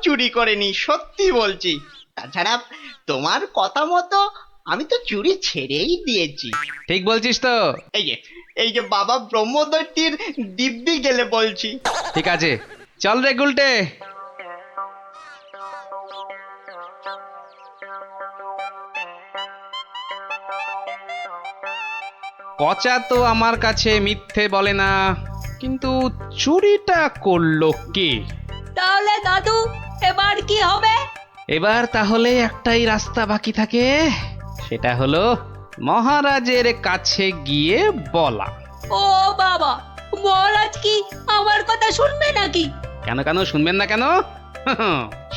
চুরি করেনি, সত্যি বলছি। তাছাড়া তোমার কথা মতো আমি তো চুরি ছেড়েই দিয়েছি। ঠিক বলছিস তো? এই যে বাবা ব্রহ্মদৈত্যের দিব্যি গেলে বলছি। ঠিক আছে, চল রে গুলটে। পচা তো আমার কাছে মিথ্যে বলে না, কিন্তু চুরিটা করলো কে? তাহলে দাদু এবার কি হবে? এবার তাহলে একটাই রাস্তা বাকি থাকে, সেটা হলো মহারাজের কাছে গিয়ে বলা। ও বাবা, মহারাজ কি আমার কথা শুনবে নাকি? কেন কেন শুনবেন না কেন?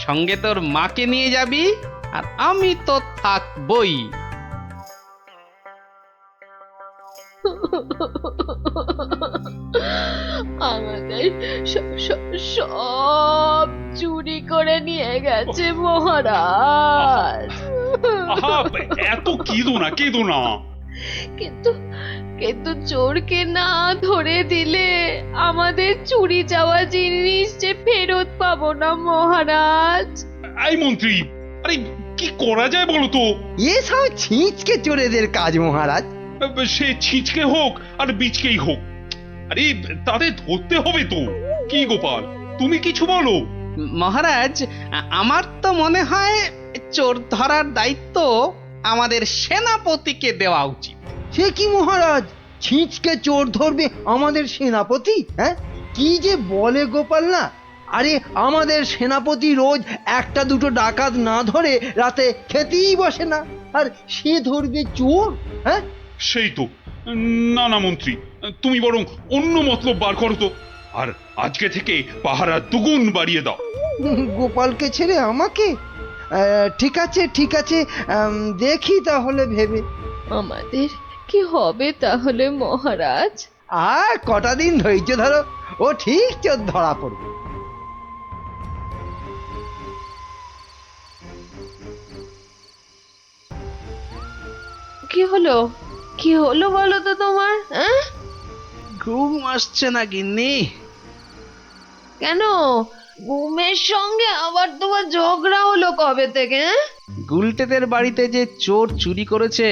সঙ্গে তোর মাকে নিয়ে যাবি, আর আমি তো থাকবই। আমাদের সব চুরি করে নিয়ে গেছে মহারাজ। আহা, এত কেঁদো না। কিন্তু কিন্তু চোরকে না ধরে দিলে আমাদের চুরি যাওয়া জিনিস যে ফেরত পাবো না মহারাজ। এই মন্ত্রী, আরে কি করা যায় বলো তো? এসব ছিঁচকে চোরেদের কাজ মহারাজ। সে ছিঁচকে হোক আর বিচকেই হোক, আরে তাদের ধরতে হবে তো। কি গোপাল, তুমি কিছু বলো। মহারাজ, আমার তো মনে হয় চোর ধরার দায়িত্ব আমাদের সেনাপতিকে দেওয়া উচিত। সে কি মহারাজ, ছিঁচকে চোর ধরবে আমাদের সেনাপতি? হ্যাঁ, কি যে বলে গোপাল না। আরে আমাদের সেনাপতি রোজ একটা দুটো ডাকাত না ধরে রাতে খেতেই বসে না, আর সে ধরবে চোর? হ্যাঁ, সেই তো। না না মন্ত্রী, তুমি বরং অন্য মতলব বার করো তো, আর আজকে থেকে পাহারা দুগুণ বাড়িয়ে দাও। গোপালকে ছেড়ে আমাকে? ঠিক আছে ঠিক আছে, দেখি তাহলে ভেবে। আমাদের কি হবে তাহলে মহারাজ? আর কটা দিন ধৈর্য ধরো, ও ঠিক চোর ধরা পড়বে। কি হলো, কি হলো বলো তো তোমার? হ্যাঁ, ঘুম আসছে না গিন্নি? কেন ঘুমের সঙ্গে আবার তোমার ঝগড়া হলো কবে থেকে? হ্যাঁ? গুলটেদের বাড়িতে যে চোর চুরি করেছে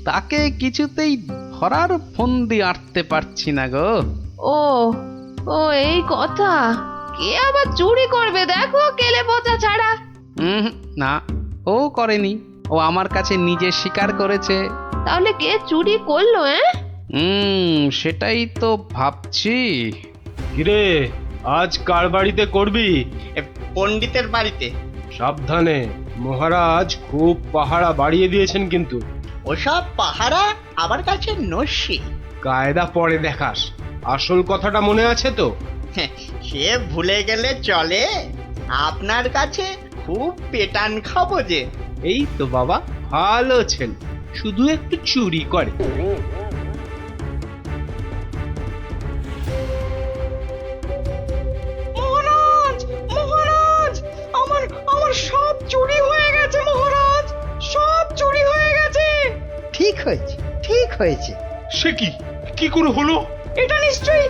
তাকে কিছুতেই ধরার ফন্দি আঁটতে পারছি না গো। ও ও এই কথা। কে আবার চুরি করবে দেখো, কেলে পচা ছাড়া। না, ও করেনি, ও আমার কাছে নিজে স্বীকার করেছে। তাহলে কে চুরি করলো? সেটাই তো ভাবছি। কিরে, আজ কার বাড়িতে করবি? পণ্ডিতের বাড়িতে। সাবধানে, মহারাজ খুব পাহারা বাড়িয়ে দিয়েছেন কিন্তু। ওসব পাহারা আমার কাছে নস্যি। কায়দা পরে দেখাস, আসল কথাটা মনে আছে তো? সে ভুলে গেলে চলে? আপনার কাছে খুব পেটান খাবো যে। এই তো বাবা, ভালো ছেলে, শুধু একটু চুরি করে। মহারাজ, মহারাজ, আমার সব চুরি হয়ে গেছে মহারাজ, সব চুরি হয়ে গেছে। ঠিক হয়েছে ঠিক হয়েছে। সে কি, কি করে হলো? এটা নিশ্চয়ই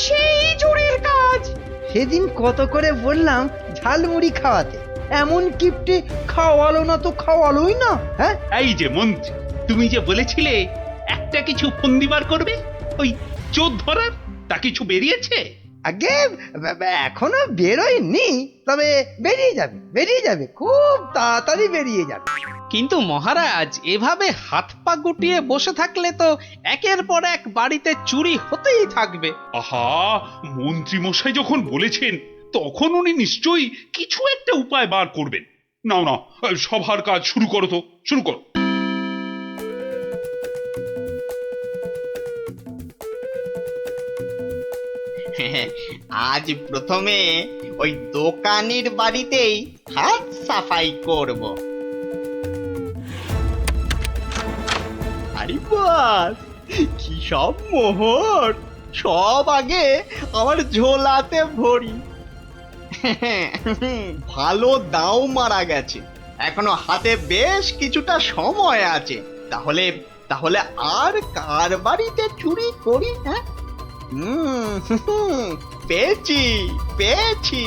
সেই চোরের কাজ। সেদিন কত করে বললাম ঝালমুড়ি খাওয়াতে, এমন কিপটে খাওয়ালো না তো খাওয়ালোই না। হ্যাঁ, এই যে মন্ত্রী, তুমি যে বলেছিলে একটা কিছু ফন্দি বার করবে ওই চোর ধরার, তা কিছু বেরিয়েছে? আগে এখনো বেরোয়নি, তবে বেরিয়ে যাবে, খুব তাড়াতাড়ি বেরিয়ে যাবে। কিন্তু মহারাজ, এভাবে হাত পা গুটিয়ে বসে থাকলে তো একের পর এক বাড়িতে চুরি হতেই থাকবে। আহা, মন্ত্রী মশাই যখন বলেছেন তখন উনি নিশ্চয়ই কিছু একটা উপায় বার করবেন। নাও না, সভার কাজ শুরু করো তো, শুরু করো। আজ প্রথমে ওই দোকানির বাড়িতেই হাত সাফাই করব। আরে বাস, কি সব মোহর, সব আগে আমার ঝোলাতে ভরি। ভালো দাও মারা গেছে, এখনো হাতে বেশ কিছুটা সময় আছে। তাহলে তাহলে আর কার বাড়িতে চুরি করি? হ্যাঁ, পেয়েছি পেয়েছি।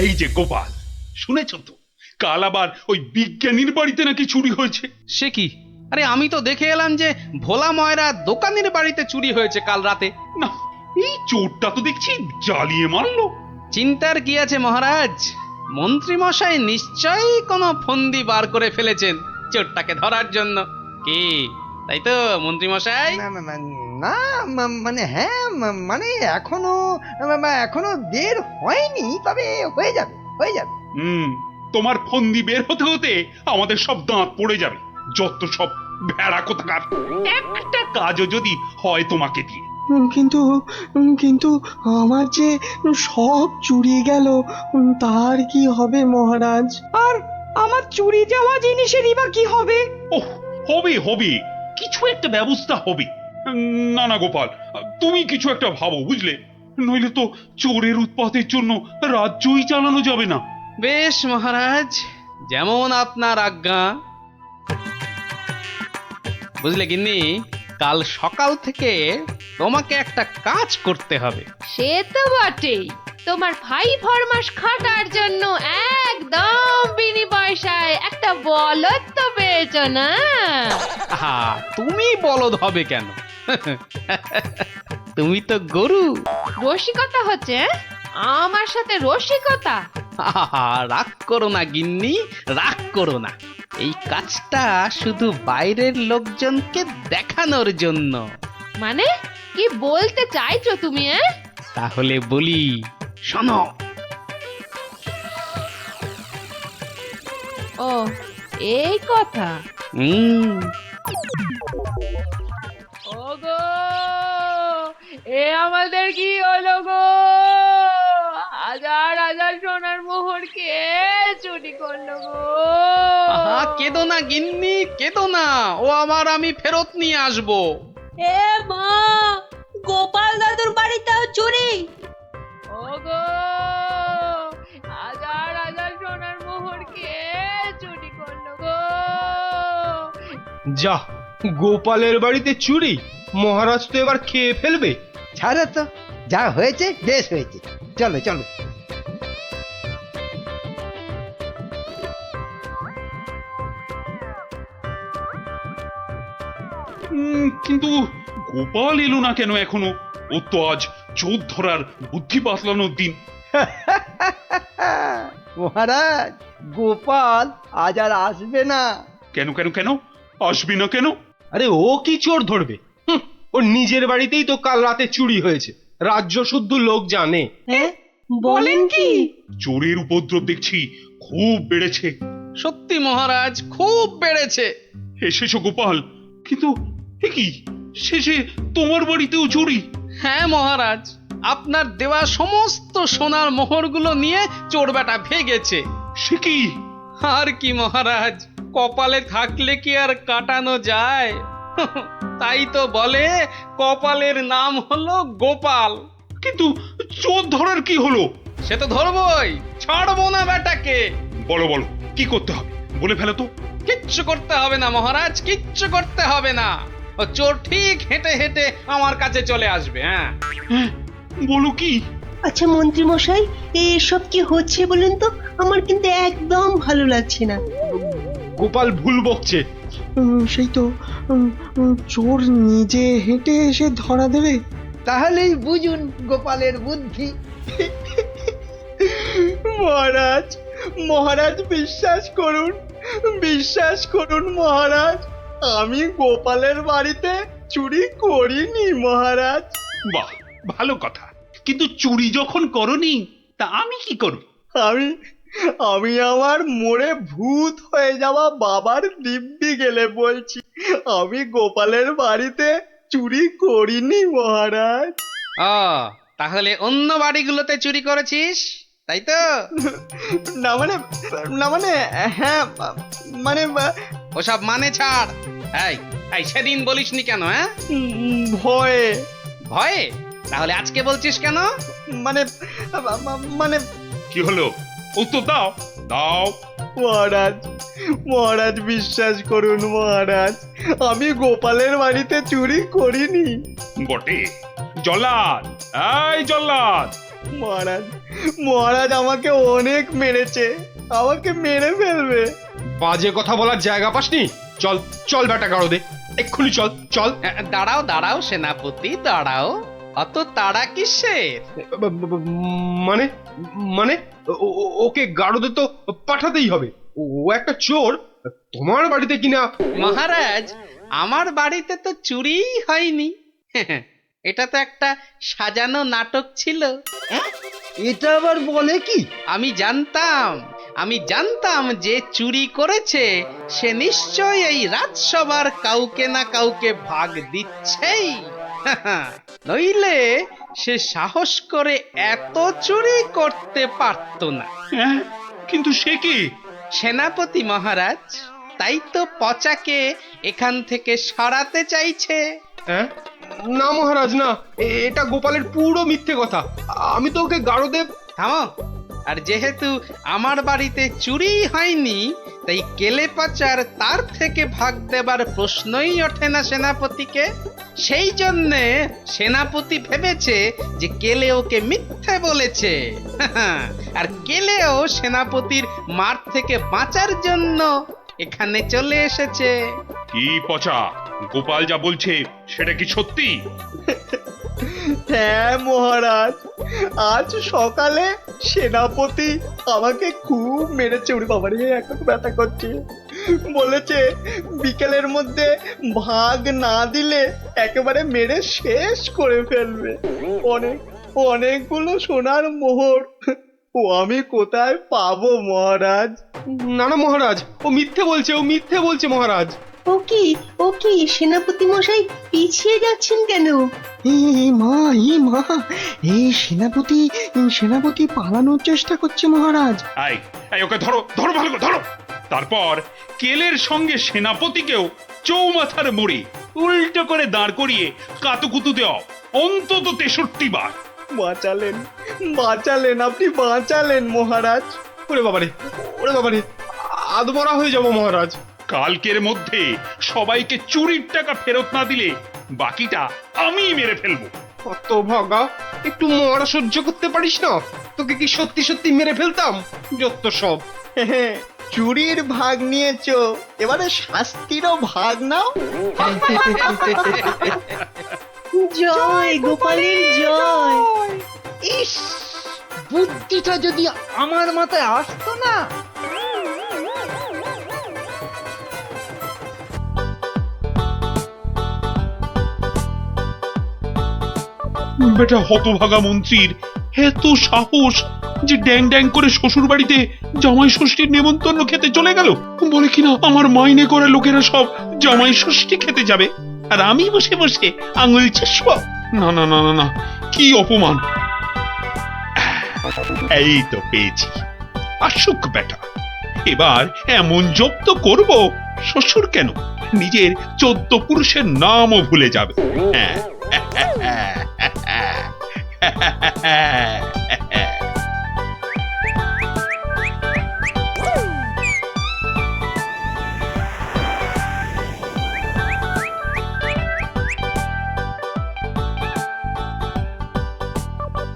এই যে গোপাল, শুনেছ তো কাল আবার ওই বিজ্ঞানীর বাড়িতে নাকি চুরি হয়েছে। সে কি? আরে আমি তো দেখে এলাম যে ভোলা ময়রা দোকানের বাড়িতে চুরি হয়েছে কাল রাতে। না, এই চোরটা তো দেখছি জ্বালিয়ে মারলো। চিন্তার কি আছে মহারাজ, মন্ত্রী মশাই নিশ্চয়ই কোনো ফন্দি বার করে ফেলেছেন চোরটাকে ধরার জন্য। কি তাই তো মন্ত্রী মশাই? না মানে হ্যাঁ মানে এখনো বের হয়নি, তবে হয়ে যাবে হয়ে যাবে। তোমার ফন্দি বের হতে হতে আমাদের সব দাঁত পড়ে যাবে। যত সব ভেড়া কোথাকার, একটা কাজও যদি হয় তোমাকে দিয়ে। কিন্তু কিন্তু আমার যে সব চুরি গেল, তার কি হবে মহারাজ? আর আমার চুরি যাওয়া জিনিসেরই বা কি হবে? ওহ, হবে হবে, কিছু একটা ব্যবস্থা হবে। না না গোপাল, তুমি কিছু একটা ভাবো বুঝলে, নইলে তো চোরের উৎপাতের জন্য রাজ্যই চালানো যাবে না। বেশ মহারাজ, যেমন আপনার আজ্ঞা। বুঝলে গিন্নি, কাল সকাল থেকে তোমাকে একটা কাজ করতে হবে। সে তো বটেই, তোমার ভাই ফরমাস খাটার জন্য একদম বিনি পয়সায় একটা বলদ তো পেয়েছ না? আহা, তুমি বলদ হবে কেন? তুমি তো গরু। রসিকতা হচ্ছে? আমার সাথে রসিকতা? আহা, রাগ করো না গিন্নি, রাগ করো না। এই কাজটা শুধু বাইরের লোকজনকে দেখানোর জন্য। মানে কি বলতে চাইছো তুমি? তাহলে বলি, শোনো। ও, এই কথা। ওগো, এ আমাদের কি হলো গো? হাজার হাজার সোনার মোহর কে চুরি করলো গো? আহা, কেঁদো না গিন্নি, কেঁদো না, ও আমার আমি ফেরত নিয়ে আসবো। এ মা, গোপাল দাদুর বাড়িতেও চুরি? ওগো, হাজার হাজার সোনার মোহর কে চুরি করলো গো? যা, গোপালের বাড়িতে চুরি? মহারাজ তো এবার খেয়ে ফেলবে। ছাড়ো তো, যা হয়েছে বেশ হয়েছে, চলো চলো। কিন্তু গোপাল এলো না কেন এখনো? ও তো আজ চোর ধরার বুদ্ধি বাতলানোর দিন। মহারাজ, গোপাল আজ আর আসবে না। কেন কেন কেন আসবি না কেন? আরে ও কি চোর ধরবে? ওর নিজের বাড়িতেই তো কাল রাতে চুরি হয়েছে, রাজ্য শুদ্ধ লোক জানে। হ্যাঁ, বলেন কি? চোরের উপদ্রব দেখছি খুব বেড়েছে। সত্যি মহারাজ, খুব বেড়েছে। এসেছো গোপাল, কিন্তু এ কি, শেষে তোমার বাড়িতেও চুরি? হ্যাঁ মহারাজ, আপনার দেওয়া সমস্ত সোনার মোহরগুলো নিয়ে চোর বেটা ভেগেছে। সে কি? আর কি মহারাজ, কপালে থাকলে কি আর কাটানো যায়? তাই তো বলে কপালের নাম হলো গোপাল। কিন্তু চোর ধরার কি হলো? সে তো ধরবই, ছাড়বো না বেটাকে। বলো বলো, কি করতে হবে বলে ফেলো তো। কিচ্ছু করতে হবে না মহারাজ, কিচ্ছু করতে হবে না। ও চোর ঠিক হেঁটে হেঁটে আমার কাছে চলে আসবে। হ্যাঁ, বলো কি? আচ্ছা মন্ত্রী মশাই, এসব কি হচ্ছে বলুন তো? আমার কিন্তু একদম ভালো লাগছে না। গোপাল ভুল বকছে। সেই তো, চোর নিজে হেঁটে এসে ধরা দেবে। তাহলেই বুঝুন গোপালের বুদ্ধি। মহারাজ, মহারাজ বিশ্বাস করুন, বিশ্বাস করুন মহারাজ, আমি গোপালের বাড়িতে চুরি করিনি মহারাজ। বাহ, ভালো কথা। কিন্তু চুরি যখন করনি, তা আমি কি করব? আমি আমার মোড়ে ভূত হয়ে যাওয়া বাবার দিব্যি গেলে বলছি, আমি গোপালের বাড়িতে চুরি করিনি মহারাজ। ও, তাহলে অন্য বাড়িগুলোতে চুরি করেছিস, তাই তো? না মানে হ্যাঁ মানে ওসব মানে ছাড়। এই এই সেদিন বলিসনি কেন? হ্যাঁ, ভয়ে। ভয়ে? তাহলে আজকে বলছিস কেন? মানে মানে কি হলো? উত্তর দাও, দাও। মহারাজ, মহারাজ বিশ্বাস করুন মহারাজ, আমি গোপালের বাড়িতে চুরি করিনি। বটে? জল্লাদ, এই জল্লাদ! মহারাজ, মহারাজ আমাকে অনেক মেরেছে, আমাকে মেরে ফেলবে। বাজে কথা বলার জায়গা পাসনি? চল চল বেটা গাড়োদে, এক্ষুনি চল চল। দাঁড়াও দাঁড়াও সেনাপতি, দাঁড়াও। অত তাড়া কিসের? মানে মানে ওকে গাড়োদে তো পাঠাতেই হবে। ও একটা চোর, তোমার বাড়িতে কিনা। মহারাজ, আমার বাড়িতে তো চুরিই হয়নি। এটা তো একটা সাজানো নাটক ছিল। এটা আবার বলে কি? আমি জানতাম যে চুরি করেছে সে নিশ্চয়ই এই রাজসভার কাউকে না কাউকে ভাগ দিচ্ছেই। নইলে সে সাহস করে এত চুরি করতে পারত না। হ্যাঁ, কিন্তু সে কি? সেনাপতি মহারাজ, তাই তো পচাকে এখান থেকে সরাতে চাইছে। হ্যাঁ? না মহারাজ না, এটা গোপালের পুরো মিথ্যে কথা। আমি তো ওকে গাড়োদে। থামো। আর যেহেতু আমার বাড়িতে চুরি হয়নি, তাই কেলে পচার তার থেকে ভাগ দেবার প্রশ্নই ওঠে না সেনাপতিকে। সেই জন্যে সেনাপতি ভেবেছে যে কেলে ওকে মিথ্যে বলেছে। আর কেলেও সেনাপতির মার থেকে বাঁচার জন্য এখানে চলে এসেছে। কি পচা, গোপাল যা বলছে সেটা কি সত্যি? হ্যাঁ মহারাজ, আজ সকালে সেনাপতি আমাকে খুব মেরেছে। ওরে বাবারে, এখন ব্যথা করছে। বলেছে বিকেলের মধ্যে ভাগ না দিলে একেবারে মেরে শেষ করে ফেলবে। অনেকগুলো সোনার মোহর ও আমি কোথায় পাবো মহারাজ? না না মহারাজ, ও মিথ্যে বলছে মহারাজ। ও কি সেনাপতি মশাই পিছিয়ে যাচ্ছেন কেন? মা এই সেনাপতি পালানোর চেষ্টা করছে মহারাজ। এই ওকে ধরো ধরো, ভালো করে ধরো। তারপর কেলের সঙ্গে সেনাপতিকেও চৌমাথার মোড়ে উল্টো করে দাঁড় করিয়ে কাতুকুতু দেওয়া অন্তত 63 বার। বাঁচালেন আপনি, বাঁচালেন মহারাজ। ওরে বাবারে, আদমরা হয়ে যাবো মহারাজ। কালকের মধ্যে সবাইকে চুরির টাকা ফেরত না দিলে বাকিটা আমি মেরে ফেলবো। কত ভাগা, একটু মরা সহ্য করতে পারিস না? তোকে কি সত্যি সত্যি মেরে ফেলতাম? যত সব। চুরির ভাগ নিয়েছো, এবারে শাস্তিরও ভাগ নাও। জয় গোপালের জয়। ইস, বুদ্ধিটা যদি আমার মাথায় আসতো না। বেটা হতভাগা মন্ত্রীর এত সাহস যে ড্যাং ড্যাং করে শ্বশুর বাড়িতে জামাই ষষ্ঠীর নেমন্তন্ন খেতে চলে গেল। বলে কিনা আমার মাইনে করে লোকেরা সব জামাই ষষ্ঠী খেতে যাবে, আর আমি বসে বসে আঙুল চুষব। না না না না না, কি অপমান! এই তো পেয়েছি, আসুক বেটা। এবার এমন জব্দ করব, শ্বশুর কেন নিজের 14 পুরুষের নামও ভুলে যাবে। হ্যাঁ।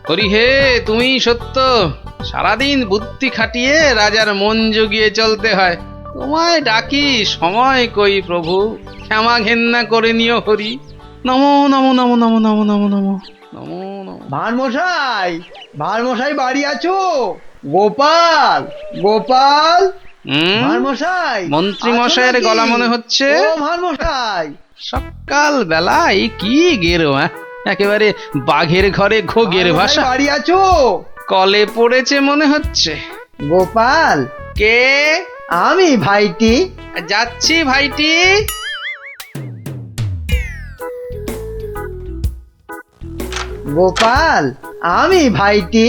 হরি হে, তুমি সত্য। সারাদিন বুদ্ধি খাটিয়ে রাজার মন জুগিয়ে চলতে হয়। তোমায় ডাকি, সময় কই প্রভু, ক্ষমা ঘেন্না করে নিও হরি। নমো নমো নমো নমো নমো নমো নমো নমো নমো। ভারমশাই বাড়ি আছো? গোপাল ভারমশাই, মন্ত্রী মশাইয়ের গলা মনে হচ্ছে। ও ভারমশাই, সকাল বেলায় কি গেরো, একেবারে বাঘের ঘরে ঘোগের ভাষা। বাড়ি আছো? কলে পড়েছে মনে হচ্ছে। গোপাল, কে? আমি ভাইটি। যাচ্ছি ভাইটি। গোপাল, আমি ভাইটি।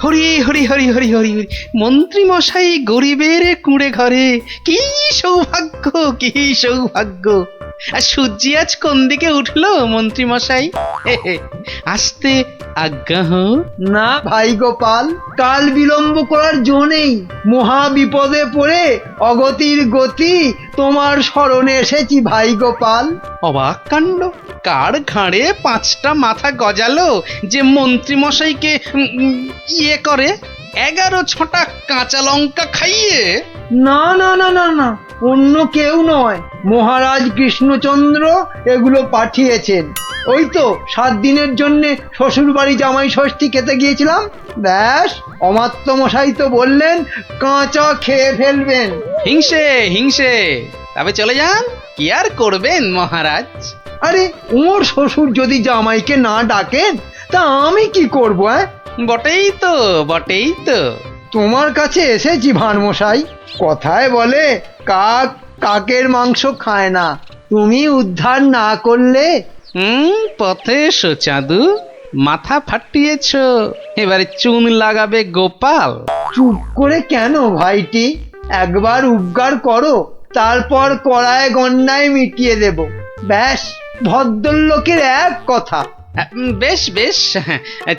হরি হরি হরি হরি হরি হরি। মন্ত্রী মশাই গরিবের কুঁড়ে ঘরে, কি সৌভাগ্য, কি সৌভাগ্য। আর সূর্য আজ কোন দিকে উঠলো মন্ত্রী মশাই? আসতে আজ্ঞা হোক। না ভাই গোপাল, কাল বিলম্ব করার জো নেই। মহা বিপদে পড়ে অগতির গতি তোমার স্মরণে এসেছি ভাই গোপাল। অবাক কাণ্ড, কার ঘাড়ে 5টা মাথা গজালো যে মন্ত্রী মশাইকে ইয়ে করে 11 ছটা কাঁচা লঙ্কা খাইয়ে? না না না না না, অন্য কেউ নয়, মহারাজ কৃষ্ণচন্দ্র এগুলো পাঠিয়েছেন। ওই তো 7 দিনের জন্য শ্বশুর বাড়ি জামাই ষষ্ঠী খেতে গিয়েছিলাম, ব্যাস অমাত্য মশাই তো বললেন কাঁচা খেয়ে ফেলবেন। হিংসে হিংসে, তবে চলে যান, কি আর করবেন মহারাজ। আরে ওর শ্বশুর যদি জামাইকে না ডাকেন তা আমি কি করব? বটেই তো বটেই তো। তোমার কাছে এসেছি ভাঁড়মশাই, কথায় বলে কাক কাকের মাংস খায় না, তুমি উদ্ধার না করলে। পথে এসো চাঁদু, মাথা ফাটিয়েছ, এবারে চুন লাগাবে গোপাল। চুপ করে কেন ভাইটি, একবার উদ্গার করো, তারপর কড়ায় গন্ডায় মিটিয়ে দেব, ব্যাস ভদ্রলোকের এক কথা। বেশ বেশ,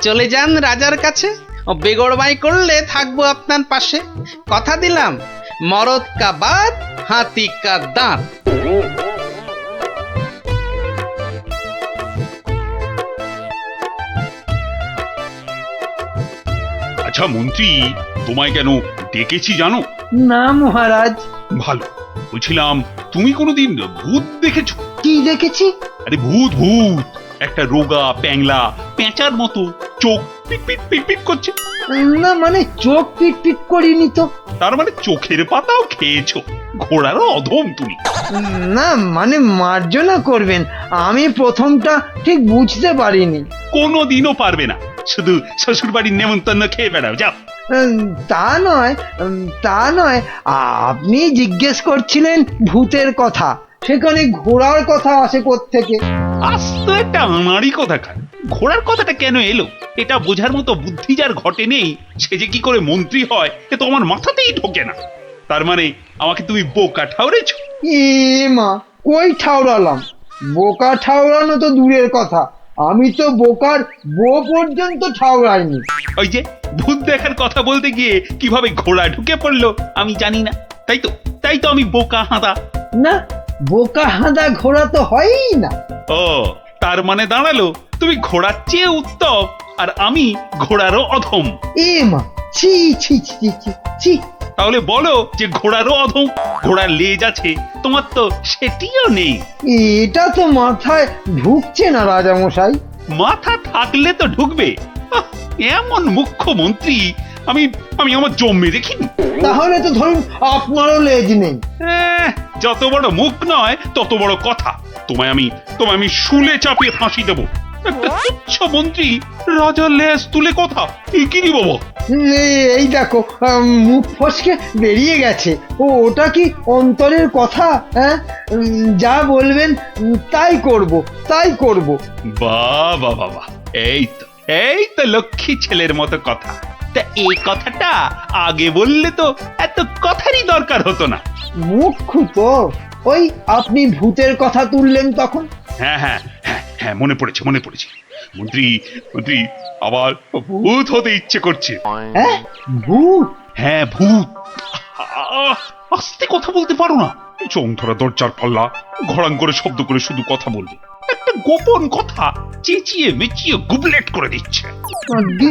চলে যান রাজার কাছে, বেগড়বাই করলে থাকবো আপনার পাশে, কথা দিলাম। মরদ কা বাত, হাতি কা দাঁত। আচ্ছা মন্ত্রী, তোমায় কেন ডেকেছি জানো? না মহারাজ। ভালো, বলছিলাম তুমি কোনোদিন ভূত দেখেছো? কি দেখেছি? আরে ভূত ভূত, একটা রোগা প্যাংলা পেঁচার মতো চোখ পিট পিট পিট করছে। না মানে চোখ পিট পিট করিনি তো। তার মানে চোখের পাতাও খেয়েছো, ঘোড়ারও অধম তুমি। না মানে মার্জনা করবেন, আমি প্রথমটা ঠিক বুঝতে পারিনি। কোনোদিনও পারবে না, শুধু শ্বশুর বাড়ির নেমন্তন্ন খেয়ে বেড়াও, যাও। তা নয়, তা নয়, আপনি জিজ্ঞেস করছিলেন ভূতের কথা, সেখানে ঘোড়ার কথা আসে কোত্থেকে? আস্ত একটা আনাড়ি কথা খান, ঘোড়ার কথাটা কেন এলো এটা বোঝার মতো বুদ্ধি যার ঘটে নেই, সে যে কি করে মন্ত্রী হয় এ তো আমার মাথাতেই ঢোকে না। তার মানে আমাকে তুমি বোকা ঠাউরেছো? এ মা, কই ঠাউরালাম? বোকা ঠাউরানো তো দূরের কথা, আমি তো বোকার বো পর্যন্ত ঠাউরাইনি। ওই যে ভূত দেখার কথা বলতে গিয়ে কিভাবে ঘোড়া ঢুকে পড়লো আমি জানি না, তাই তো আমি বোকা হাঁদা। না, বোকা হাঁদা ঘোড়া তো হয়ই না। ও, তার মানে দাঁড়ালো তুমি ঘোড়ার চেয়ে উত্তম আর আমি ঘোড়ারও অধম। এ মা, ছি ছি ছি ছি ছি। তাহলে বলো যে ঘোড়ারও অধম, ঘোড়ার লেজ আছে, তোমার তো সেটিও নেই। এটা তো মাথায় ঢুকছে না রাজামশাই। মাথা থাকলে তো ঢুকবে, আহ, এমন মুখ্যমন্ত্রী আমি আমি আমার জন্মে দেখিনি। তাহলে তো ধরুন আপনারও লেজ নেই। যত বড় মুখ নয় তত বড় কথা। তোমায় আমি শুলে চাপিয়ে ফাঁসি দেবো। একটা তুচ্ছ মন্ত্রী রাজার লেজ তুলে কথা, কি নি বাবা? এই দেখো, মুখ ফসকে বেরিয়ে গেছে। ওটা কি অন্তরের কথা? হ্যাঁ, যা বলবেন তাই করব। বাহ বাহ বাহ, এই তো লক্ষ্মী ছেলের মতো কথা। তা এই কথাটা আগে বললে তো এত কথারই দরকার হতো না। মুখ্য তো, ওই আপনি ভূতের কথা তুললেন তখন। হ্যাঁ হ্যাঁ হ্যাঁ হ্যাঁ, মনে পড়েছে মন্ত্রী আবার ভূত হতে ইচ্ছে করছে। হ্যাঁ, ভূত? হ্যাঁ ভূত। আস্তে কথা বলতে পারো না? চোখ ধরা দরজার পাল্লা, ঘড়াং করে শব্দ করে শুধু কথা বলবে, একটা গোপন কথা চেঁচিয়ে মেচিয়ে গুবলেট করে দিচ্ছে। আগে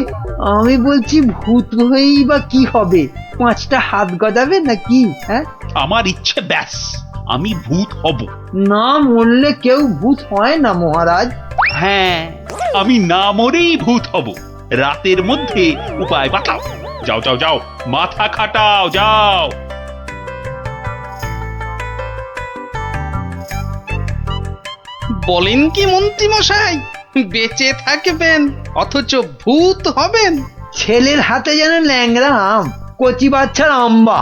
আমি বলছি ভূত হয়েই বা কি হবে? 5টা হাত গজাবে নাকি? হ্যাঁ, আমার ইচ্ছে ব্যাস, আমি ভূত হব। না মরলে কেউ ভূত হয় না মহারাজ। হ্যাঁ, আমি না মরেই ভূত হব। রাতের মধ্যে উপায় বাতাও। যাও মাথা খাটাও, যাও। বলেন কি মন্ত্রী মশাই, বেঁচে থাকবেন অথচ ভূত হবেন? ছেলের হাতে যেন ল্যাংড়া আম, কচি বাচ্চার আম্বা,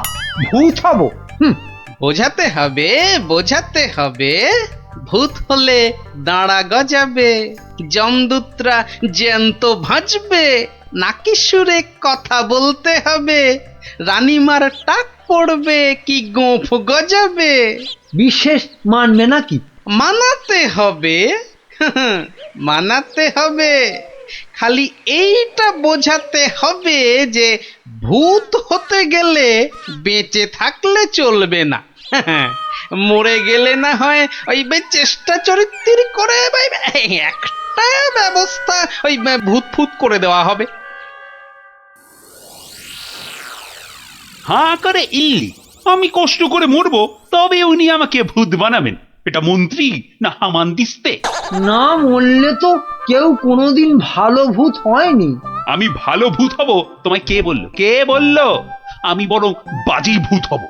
ভূত হব? বোঝাতে হবে, ভূত হলে দাঁড়া গজাবে, জমদূতরা জ্যান্ত ভাজবে, নাকি সুরে কথা বলতে হবে, রানীমার টাক পড়বে কি গোঁফ গজাবে। বিশেষ মানবে নাকি? মানাতে হবে, খালি এইটা বোঝাতে হবে যে ভূত হতে গেলে বেঁচে থাকলে চলবে না, মরে গেলে না হয় ওই চেষ্টা চরিত্র করে একটা ব্যবস্থা ওই ভূত ফুত করে দেওয়া হবে। হাঁ করে ইল্লি, আমি কষ্ট করে মরবো তবে উনি আমাকে ভূত বানাবেন? এটা মন্ত্রী না হামানদিস্তে? না মরলে তো কেউ কোনোদিন ভালো ভূত হয়নি। আমি ভালো ভূত হব তোমায় কে বললো? কে বললো? আমি বরং বাজে ভূত হব।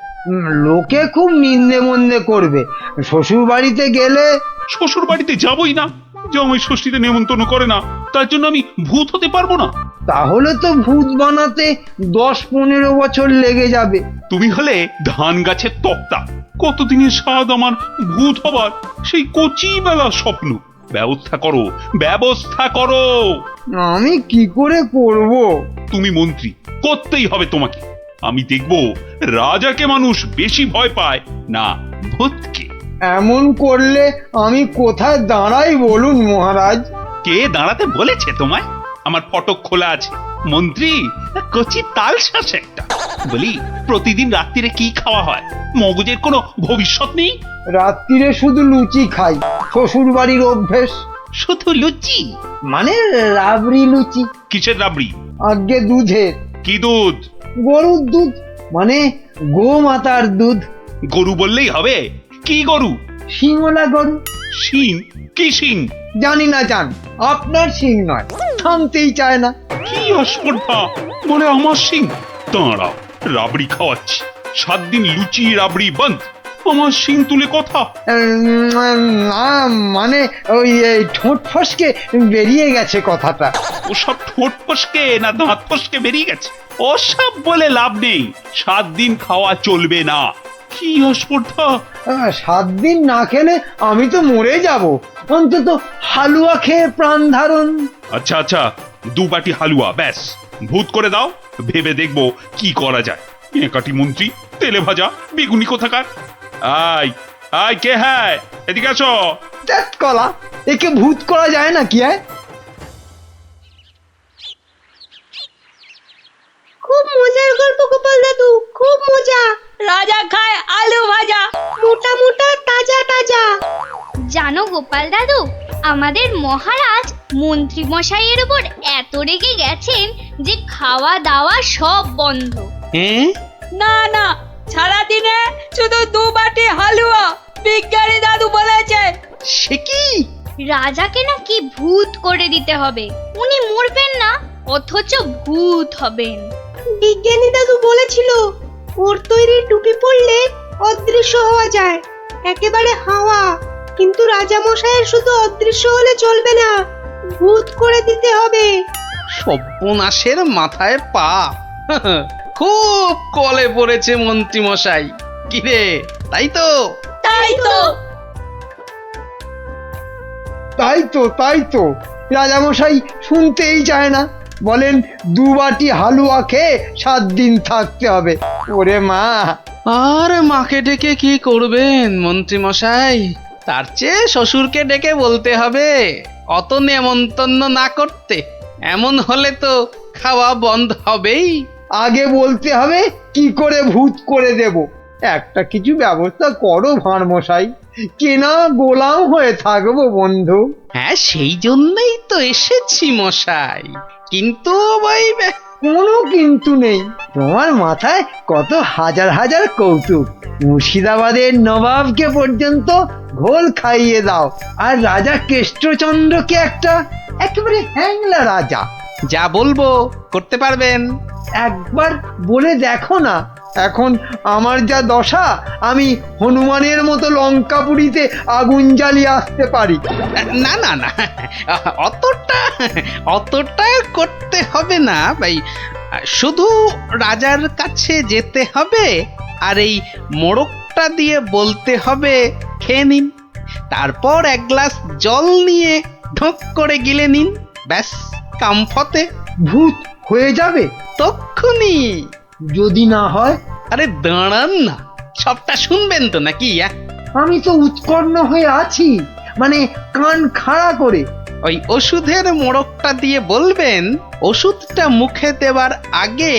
লোকে খুব নিন্দে মন্দে করবে। শ্বশুর বাড়িতে গেলে শ্বশুর বাড়িতে যাবই না, জামাই ষষ্ঠীতে নেমন্তন্ন করে না, তার জন্য আমি ভূত হতে পারবো না? তাহলে তো ভূত বানাতে 10-15 বছর লেগে যাবে। তুমি হলে ধান গাছের তক্তা, কতদিনের স্বাদ আমার ভূত হবার, সেই কচি বেলার স্বপ্ন। ব্যবস্থা করো, ব্যবস্থা করো। আমি কি করে করব? তুমি মন্ত্রী, করতেই হবে তোমাকে। আমি দেখব রাজাকে মানুষ বেশি ভয় পায় না ভূতকে। এমন করলে আমি কোথায় দাঁড়াই বলুন মহারাজ? কে দাঁড়াতে বলেছে তোমায়? আমার ফটক খোলা আছে। মন্ত্রী কচি তাল শ্বাস একটা। বলি, প্রতিদিন রাত্রিরে কি খাওয়া হয়? মগজের কোনো ভবিষ্যৎ নেই? রাত্রিরে শুধু লুচি খাই, শ্বশুর বাড়ির অভ্যেস। শুধু লুচি? মানে রাবড়ি লুচি। কিসের রাবড়ি? আগে দুধের। কি দুধ? গরুর দুধ, মানে গোমাতার দুধ। গরু বললেই হবে? কি গরু? শিঙলা গরু। শিং? কি শিং? জানি না জান, আপনার শিং নয়, থামতেই চায় না। কি অস্পর্ধা! বলে আমার সিং। দাঁড়াও, রাবড়ি খাওয়াচ্ছি। 7 দিন লুচি রাবড়ি বন্ধ, আমার সিং তুলে কথা। না মানে ওই এই ঠোঁট ফসকে বেরিয়ে গেছে কথাটা। ওসব ঠোঁট ফসকে না দাঁত ফসকে বেরিয়ে গেছে? ওসব বলে লাভ নেই, 7 দিন খাওয়া চলবে না। কি অস্পর্ধা! 7 দিন না খেলে আমি তো মরে যাব। অন্তত হালুয়া খেয়ে প্রাণ ধারণ। আচ্ছা আচ্ছা, 2 বাটি হালুয়া ব্যাস। ভূত করে দাও, ভেবে দেখবো কি করা যায়। কাটি মন্ত্রী, তেলে ভাজা বেগুনি কোথাকার। আয় আয়, কে হ্যায়? এদিকে আসো। ত্যাত কলা, একে ভূত করা যায় না কি? খুব মজার গল্প গোপাল দাদু, খুব মজা। রাজা খায় আলু ভাজা। মোটা মোটা তাজা তাজা। জানো গোপাল দাদু, আমাদের মহারাজ মন্ত্রী মশাইয়ের উপর এত রেগে গেছেন যে খাওয়া দাওয়া সব বন্ধ। হ্যাঁ? না না, সারাদিনে শুধু 2 বাটি হালুয়া। বিজ্ঞানী দাদু বলেছে। সে কি? রাজাকে নাকি ভূত করে দিতে হবে। উনি মরবেন না, অথচ ভূত হবেন। বিজ্ঞানী দাদু বলেছিল ওর তৈরি টুপি পরলে অদৃশ্য হওয়া যায়, একেবারে হাওয়া। কিন্তু রাজা মশাইয়ের শুধু অদৃশ্য হলে চলবে না, ভূত করে দিতে হবে। সর্বনাশের মাথায় পা। খুব কলে পড়েছে মন্ত্রী মশাই। কিরে, তাই তো? তাই তো। তাই তো রাজামশাই শুনতেই চায় না। বলেন 2 বাটি হালুয়া খেয়ে 7 দিন থাকতে হবে। ওরে মা! আর মাকে ডেকে কি করবেন মন্ত্রী মশাই? তার চেয়ে শ্বশুরকে ডেকে বলতে হবে অত নেমন্তন্ন না করতে। এমন হলে তো খাওয়া বন্ধ হবেই। আগে বলতে হবে কি করে ভূত করে দেব। একটা কিছু ব্যবস্থা করো ভাঁড় মশাই, কেনা গোলাম হয়ে থাকবো বন্ধু। হ্যাঁ, সেই জন্যই তো এসেছি মশাই। কিন্তু ওই কোনো কিন্তু নেই। তোমার মাথায় কত হাজার হাজার কৌতুক। মুর্শিদাবাদের নবাবকে পর্যন্ত ঘোল খাইয়ে দাও, আর রাজা কেষ্টচন্দ্রকে একেবারে হ্যাংলা রাজা। যা বলবো করতে পারবেন। একবার বলে দেখো না। এখন আমার যা দশা, আমি হনুমানের মতো লঙ্কাপুরীতে আগুন জ্বালিয়ে আসতে পারি। না না না, অতটা করতে হবে না ভাই। শুধু রাজার কাছে যেতে হবে আর এই মোড়কটা দিয়ে বলতে হবে খেয়ে নিন। তারপর 1 গ্লাস জল নিয়ে ঢোক করে গিলে নিন, ব্যাস কাম ফতে। ভূত হয়ে যাবে তক্ষুনি। যদি না হয়? আরে দাঁড়ান না, সবটা শুনবেন তো নাকি? আমি তো উৎকণ্ঠ হয়ে আছি, মানে কান খাড়া করে। ওই ওষুধের মোড়কটা দিয়ে বলবেন ওষুধটা মুখে দেবার আগে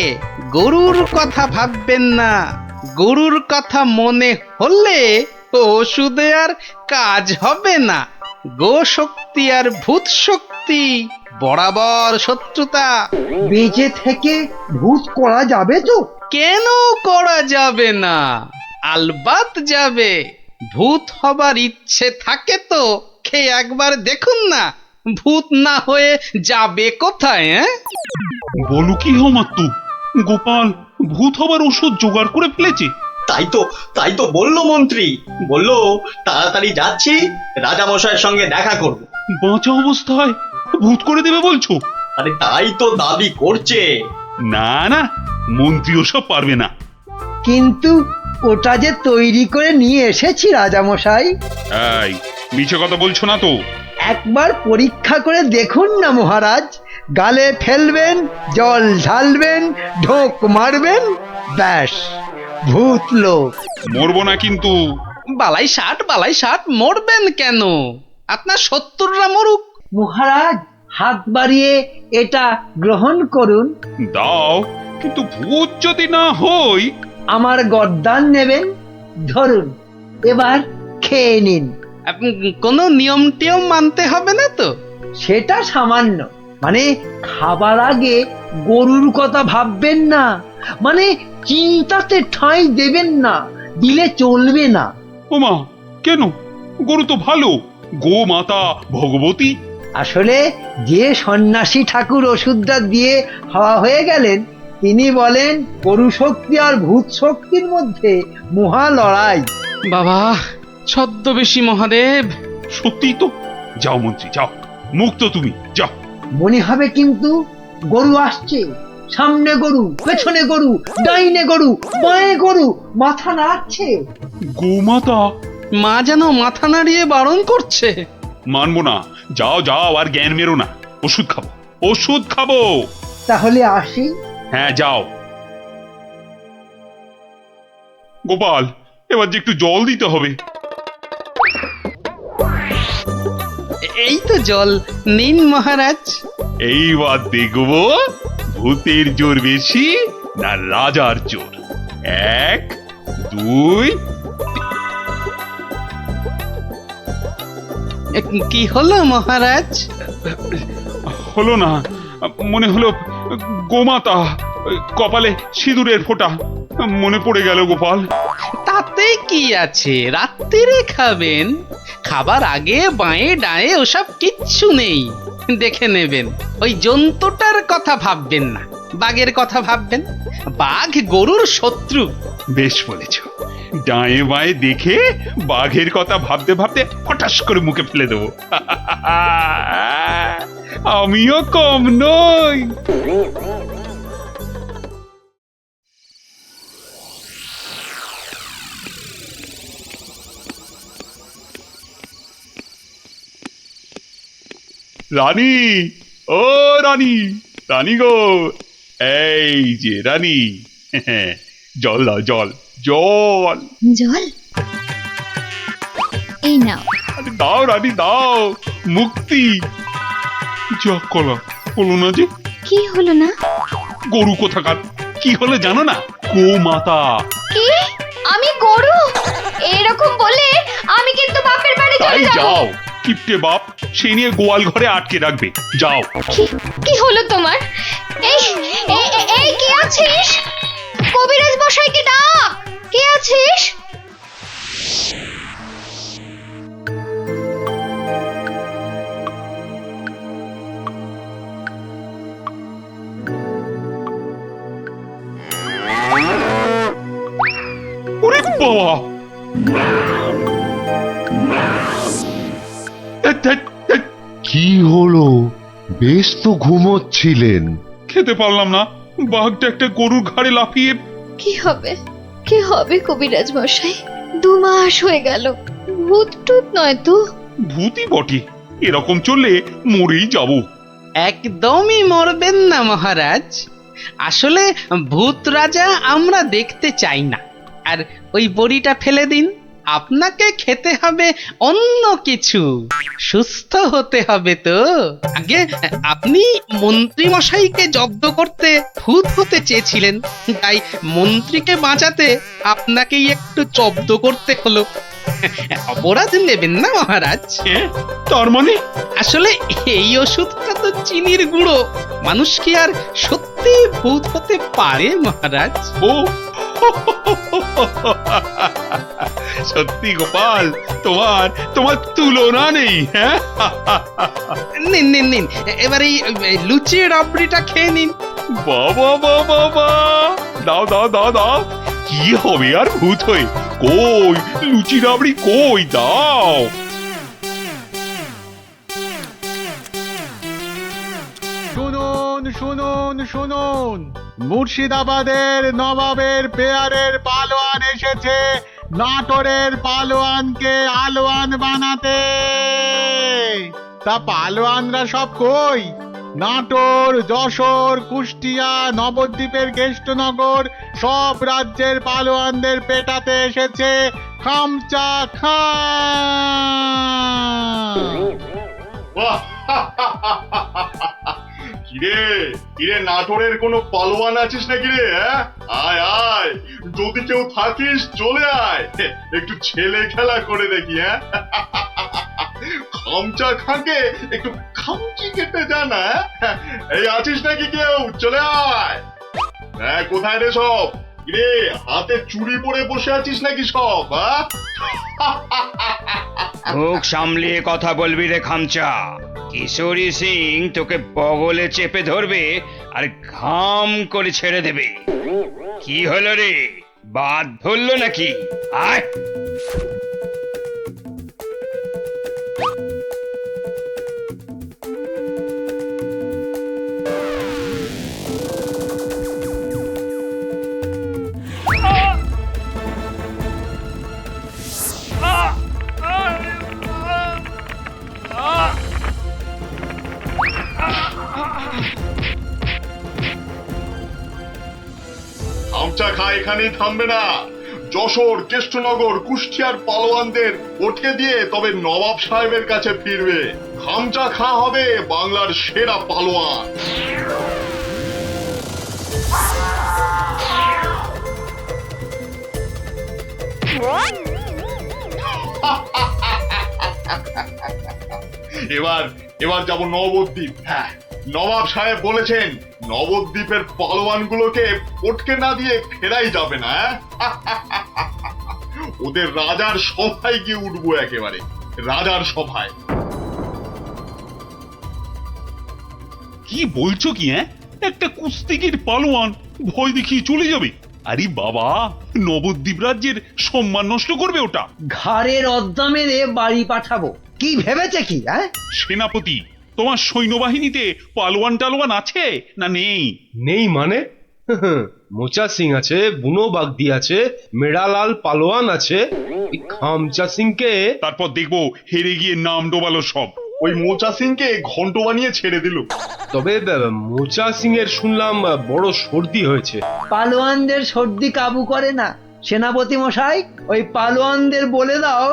গরুর কথা ভাববেন না, গরুর কথা মনে হলে ওষুধে আর কাজ হবে না। গো শক্তি আর ভূত শক্তি বরাবর শত্রুতা। বেঁচে থেকে ভূত করা যাবে তো? কেন করা যাবে না? আলবাত যাবে। ভূত হবার ইচ্ছে থাকে তো খেয়ে একবার দেখুন না, ভূত না হয়ে যাবে কোথায়? বলো কি মাত্তু, গোপাল ভূত হবার ওষুধ জোগাড় করে ফেলেছে? তাই তো বললো মন্ত্রী, বললো তাড়াতাড়ি যাচ্ছি, রাজামশাইয়ের সঙ্গে দেখা করব। বাঁচা অবস্থায় ভূত করে দেবে বলছো? আরে তাই তো দাবি করছে। না না, মন্ত্রী ওসব পারবে না। কিন্তু ওটা যে তৈরি করে নিয়ে এসেছি রাজামশাই। এই মিছে কথা বলছো না তো? একবার পরীক্ষা করে দেখুন না মহারাজ। গালে ফেলবেন, জল ঢালবেন, ঢোক মারবেন, ব্যাস ভূত লোক। মরবো না কিন্তু। বালাই ষাট মরবেন কেন? আপনার 70রা মরুক। মহারাজ হাত বাড়িয়ে এটা গ্রহণ করুন। দাও, কিন্তু ভূত যদি না হই? আমার গর্দান নেবেন, ধরুন, এবার খেয়ে নিন। কোনো নিয়ম টিয়ম মানতে হবে না তো? সেটা সামান্য, মানে খাবার আগে গরুর কথা ভাববেন না, মানে চিন্তাতে ঠাঁই দেবেন না, দিলে চলবে না। ওমা, কেন? গরু তো ভালো, গো মাতা ভগবতী। আসলে যে সন্ন্যাসী ঠাকুর ওষুধটা দিয়ে হাওয়া হয়ে গেলেন, তিনি বলেন গরু শক্তি আর ভূত শক্তির মধ্যে মহা লড়াই। বাবা ছদ্মবেশী মহাদেব। সত্যি তো। যাও মন্ত্রী যাও, মুক্ত তুমি, যাও। মনে হবে কিন্তু গরু আসছে, সামনে গরু, পেছনে গরু, ডাইনে গরু, বাঁয়ে গরু, মাথা নাড়ছে। গোমাতা। মা যেন মাথা নাড়িয়ে বারণ করছে। মানবো না, যাও যাও, আর জ্ঞান মেরো না। ওষুধ খাবো, ওষুধ খাবো। তাহলে আসি। হ্যাঁ যাও। গোপাল, এবার যে একটু জল দিতে হবে। এই তো জল নিন মহারাজ। এইবার দেখবো ভূতের জোর বেশি না রাজার জোর। 1 2। কি হলো মহারাজ? হলো না, মনে হলো গোমাতা, কপালে সিঁদুরের ফোঁটা মনে পড়ে গেল গোপাল। তাতে কি আছে, রাত্রিরে খাবেন। খাবার আগে বাঁয়ে ডায়ে ওসব কিচ্ছু নেই, দেখে নেবেন। ওই জন্তুটার কথা ভাববেন না, বাঘের কথা ভাববেন। বাঘ গরুর শত্রু। বেশ বলেছ, ডায়ে বাঁয়ে দেখে বাঘের কথা ভাবতে ভাবতে ফটাস করে মুখে ফেলে দেবো। আমিও কম নই। রানী, ও রানী, রানী গো, এই যে রানী, জল দাও, জল জল। জল এই নাও। আরে দাও রানী দাও, মুক্তি। যা কলা হলো না যে। কি হলো না? গরু কোথাকার, কি হলো জানো না? গো মাতা। কি? আমি গরু? এরকম বলে আমি কিন্তু বাপের বাড়ি তাই চলে যাব। যাও, কিপটে বাপ সেই নিয়ে গোয়াল ঘরে আটকে রাখবে, যাও। কি হলো তোমার? এই এই- এই- এই কে আছিস? কবিরাজ মশাইকে ডাক। কে আছিস? ওরে বাবা, কি হলো? বেশ তো ঘুমোচ্ছিলেন। খেতে পারলাম না, বাঘটা একটা গরুর ঘাড়ে লাফিয়ে। কি হবে, কি হবে কবিরাজ মশাই? 2 মাস হয়ে গেল, ভূত টুত নয় তো? ভূতই বটে, এরকম চললে মরেই যাব। একদমই মরবেন না মহারাজ। আসলে ভূত রাজা আমরা দেখতে চাই না। আর ওই বড়িটা ফেলে দিন, আপনাকে খেতে হবে অন্য কিছু, সুস্থ হতে হবে তো। আগে আপনি মন্ত্রী মশাইকে জব্দ করতে ভূত হতে চেয়েছিলেন, তাই মন্ত্রীকে বাঁচাতে আপনাকেই একটু জব্দ করতে হলো। অপরাধ নেবেন না মহারাজ। তার মানে আসলে এই ওষুধটা তো চিনির গুঁড়ো, মানুষ কি আর সত্যি ভূত হতে পারে মহারাজ? ও সত্যি গোপাল, তোমার তোমার তুলনা নেই। হ্যাঁ, নিন নিন নিন, এবার এই লুচি রাবড়িটা খেয়ে নিন। বাবা বাবা বাবা, দাও দাও দাও দাও। কি হবে আর ভূত হয়ে? কই লুচি রাবড়ি কই, দাও। শুনুন শুনুন শুনুন, মুর্শিদাবাদের নবাবের পেয়ারের পালোয়ান এসেছে নাটোরের পালোয়ানকে আলোয়ান বানাতে। তা পালোয়ানরা সব কই? নাটোর, যশোর, কুষ্টিয়া, নবদ্বীপের কেষ্টনগর সব রাজ্যের পালোয়ানদের পেটাতে এসেছে খামচা খান। কিরে কিরে, নাটোরের কোনো পালোয়ান আছিস নাকি রে? আয় আয়, যদি কেউ থাকিস চলে আয়, একটু ছেলে খেলা করে দেখি। খামচা খাকে একটু খামচি কেটে জানা। এই আছিস নাকি কেউ? চলে আয়। কোথায় রে সব? কিরে হাতে চুড়ি পরে বসে আছিস নাকি সব? মুখ সামলিয়ে কথা বলবি রে খামচা। কিশোরী সিং তোকে বগলে চেপে ধরবে আর ঘাম করে ছেড়ে দেবে। কি হলো রে, বাদ ধরলো নাকি? আয়। খামচা খা এখানেই থামবে না। যশোর, কেষ্টনগর, কুষ্টিয়ার পালোয়ানদের ওঠে দিয়ে তবে নবাব সাহেবের কাছে ফিরবে। খামচা খা হবে বাংলার সেরা পালোয়ান। এবার এবার যাব নবদ্বীপ। হ্যাঁ, নবাব সাহেব বলেছেন নবদ্বীপের পালোয়ানগুলোকে পটকে না দিয়ে ফেরাই যাবে না। ওদের রাজার সভায় গিয়ে উঠবো, একেবারে রাজার সভায়। কি বলছো কি? একটা কুস্তিগির পালোয়ান ভয় দেখিয়ে চলে যাবে? আরে বাবা, নবদ্বীপ রাজ্যের সম্মান নষ্ট করবে ওটা। ঘাড়ের অদ্দা মেরে বাড়ি পাঠাবো। কি ভেবেছে কি? সেনাপতি, তোমার সৈন্যবাহিনীতে পালোয়ান টালোয়ান আছে না নেই? নেই মানে? মোচা সিং আছে, বুনো বাগদি আছে, মেড়ালাল পালোয়ান আছে। খামচা সিংকে তারপর দেখবো হেরে গিয়ে নাম ডোবালো সব। ওই মোচা সিংকে ঘন্ট বানিয়ে ছেড়ে দিল। তবে মোচা সিং এর শুনলাম বড় সর্দি হয়েছে। পালোয়ানদের সর্দি কাবু করে না সেনাপতি মশাই। ওই পালোয়ানদের বলে দাও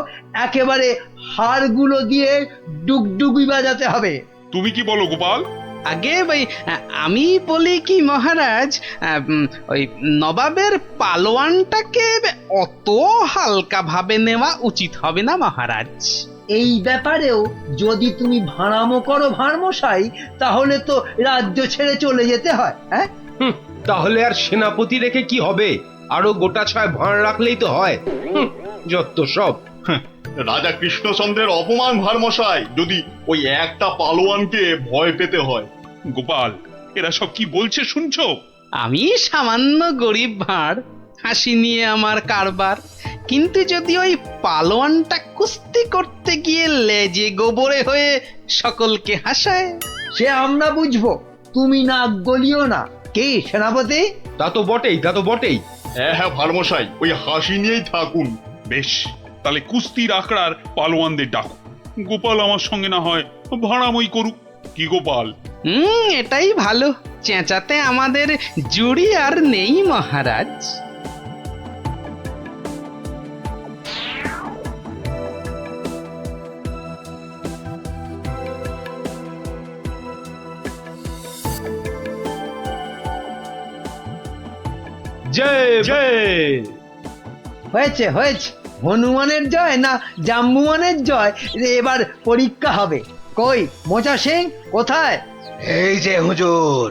একেবারে হাড়গুলো দিয়ে ডুগডুগি বাজাতে হবে। তুমি কি বলো গোপাল? আগে ভাই আমি বলি কি মহারাজ, ওই নবাবের পালোয়ানটাকে অত হালকা ভাবে নেওয়া উচিত হবে না মহারাজ। এই ব্যাপারেও যদি তুমি ভাড়ামো করো ভাড়মশাই, তাহলে তো রাজ্য ছেড়ে চলে যেতে হয়। তাহলে আর সেনাপতি রেখে কি হবে? আরো গোটা ছয় ভাঁড় রাখলেই তো হয়। যত সব। রাজা কৃষ্ণচন্দ্রের অপমান ভারমশাই, যদি ওই একটা পালোয়ানকে ভয় পেতে হয়। গোপাল, এরা সব কি বলছে শুনছো? আমি সামান্য গরিব ভাঁড়, হাসি নিয়ে আমার কারবার, কিন্তু যদি ওই পালোয়ানটা কুস্তি করতে গিয়ে লেজে গোবরে হয়ে সকলকে হাসায়, সে আমরা বুঝবো, তুমি নাক গলিও না। কি সেনাপতি? তা তো বটেই, তা তো বটেই। হ্যাঁ ভারমশাই, ওই হাসি নিয়েই থাকুন। বেশ, তাহলে কুস্তির আখড়ার পালোয়ানদের ডাকো। গোপাল আমার সঙ্গে না হয় ভাড়ামই করুক। কি গোপাল? এটাই ভালো। চেঁচাতে আমাদের জুড়ি আর নেই মহারাজ। জয় জয়। হয়েছে হয়েছে, হনুমানের জয় না জাম্বুয়ানের জয়, এবার পরীক্ষা হবে। কই মোচা সিং কোথায়? এই যে হুজুর,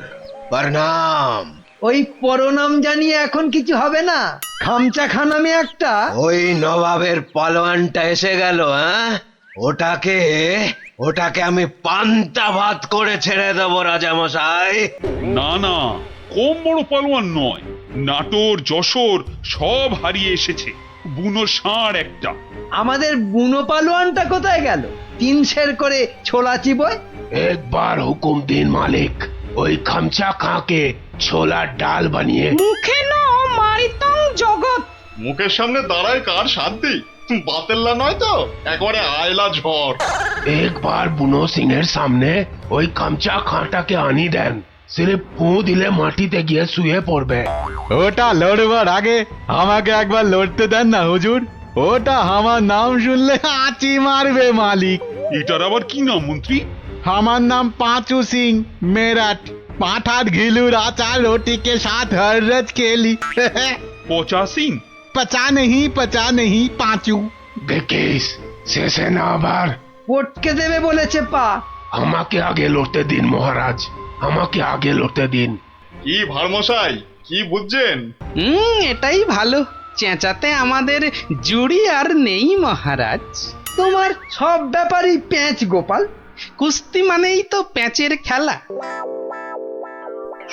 প্রণাম। ওই পরনাম জানিয়ে এখন কিছু হবে না। খামচা খানামে একটা ওই নবাবের পালোয়ানটা এসে গেল, হ্যাঁ? ওটাকে আমি পান্তা ভাত করে ছেড়ে দেবো রাজামশাই। না না, কম বড় পালোয়ান নয়, নাটোর যশোর সব হারিয়ে এসেছে, বুনো ষাঁড় একটা। আমাদের বুনো পালোয়ানটা কোথায় গেল? 3 সের করে ছোলা চিবয়। একবার হুকুম দিন মালিক, ওই খামচা খাঁকে ছোলার ডাল বানিয়ে। মুখে ন মারিতং জগৎ। মুখের সামনে দাঁড়ায় কার শান্তি? বাতেল্লা নয় তো, একবারে আয়লা ঝড়। একবার বুনো সিং এর সামনে ওই খামচা খাঁটাকে আনি দেন, সিরিফ ফু দিলে মাটিতে গিয়ে শুয়ে পড়বে। ওটা লড়বার আগে আমাকে একবার লড়তে দেন না হুজুর। ওটা আমার নাম শুনলে আঁচি মারবে মালিক। এটার আবার কি নাম মন্ত্রী? আমার নাম পাঁচু সিং মেরাট। পাঠার ঘিলুর আচার रोटी के साथ हर रज खेली। পচা সিং? पचा नहीं पांचू। দেখিস শেষে না আবার পটকে দেবে বলেছে পা। আমাকে আগে লড়তে দিন মহারাজ, আমাকে আগে লড়তে দিন। কি ভারমশাই, কি বুঝছেন? এটাই ভালো, চেঁচাতে আমাদের জুড়ি আর নেই মহারাজ। তোমার সব ব্যাপারই প্যাঁচ গোপাল। কুস্তি মানেই তো প্যাঁচের খেলা।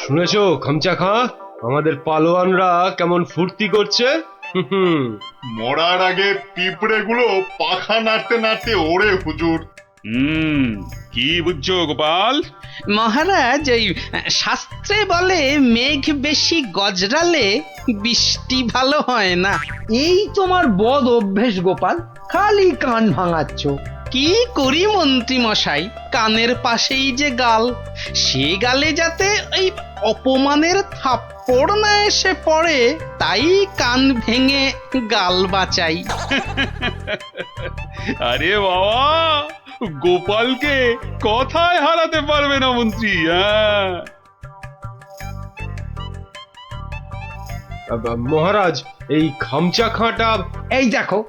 শুনেছো খামচা খাঁ, আমাদের পালোয়ানরা কেমন ফুর্তি করছে? মরার আগে পিঁপড়েগুলো পাখা নাড়তে নাড়তে ওড়ে হুজুর। কি বুঝছো গোপাল? মহারাজ, ওই শাস্ত্রে বলে মেঘ বেশি গজরালে বৃষ্টি ভালো হয় না। এই তোমার বদ অভ্যেস গোপাল, খালি কান ভাঙাচ্ছ। কি করি মন্ত্রী মশাই, কানের পাশেই যে গাল, সে গালে যাতে ওই অপমানের থাপ্পড় না এসে পড়ে, তাই কান ভেঙে গাল বাঁচাই। আরে বাবা, গোপালকে কথায় হারাতে পারবে না মন্ত্রী। হ্যাঁ মহারাজ, এই খামচা খাঁটা। এই দেখো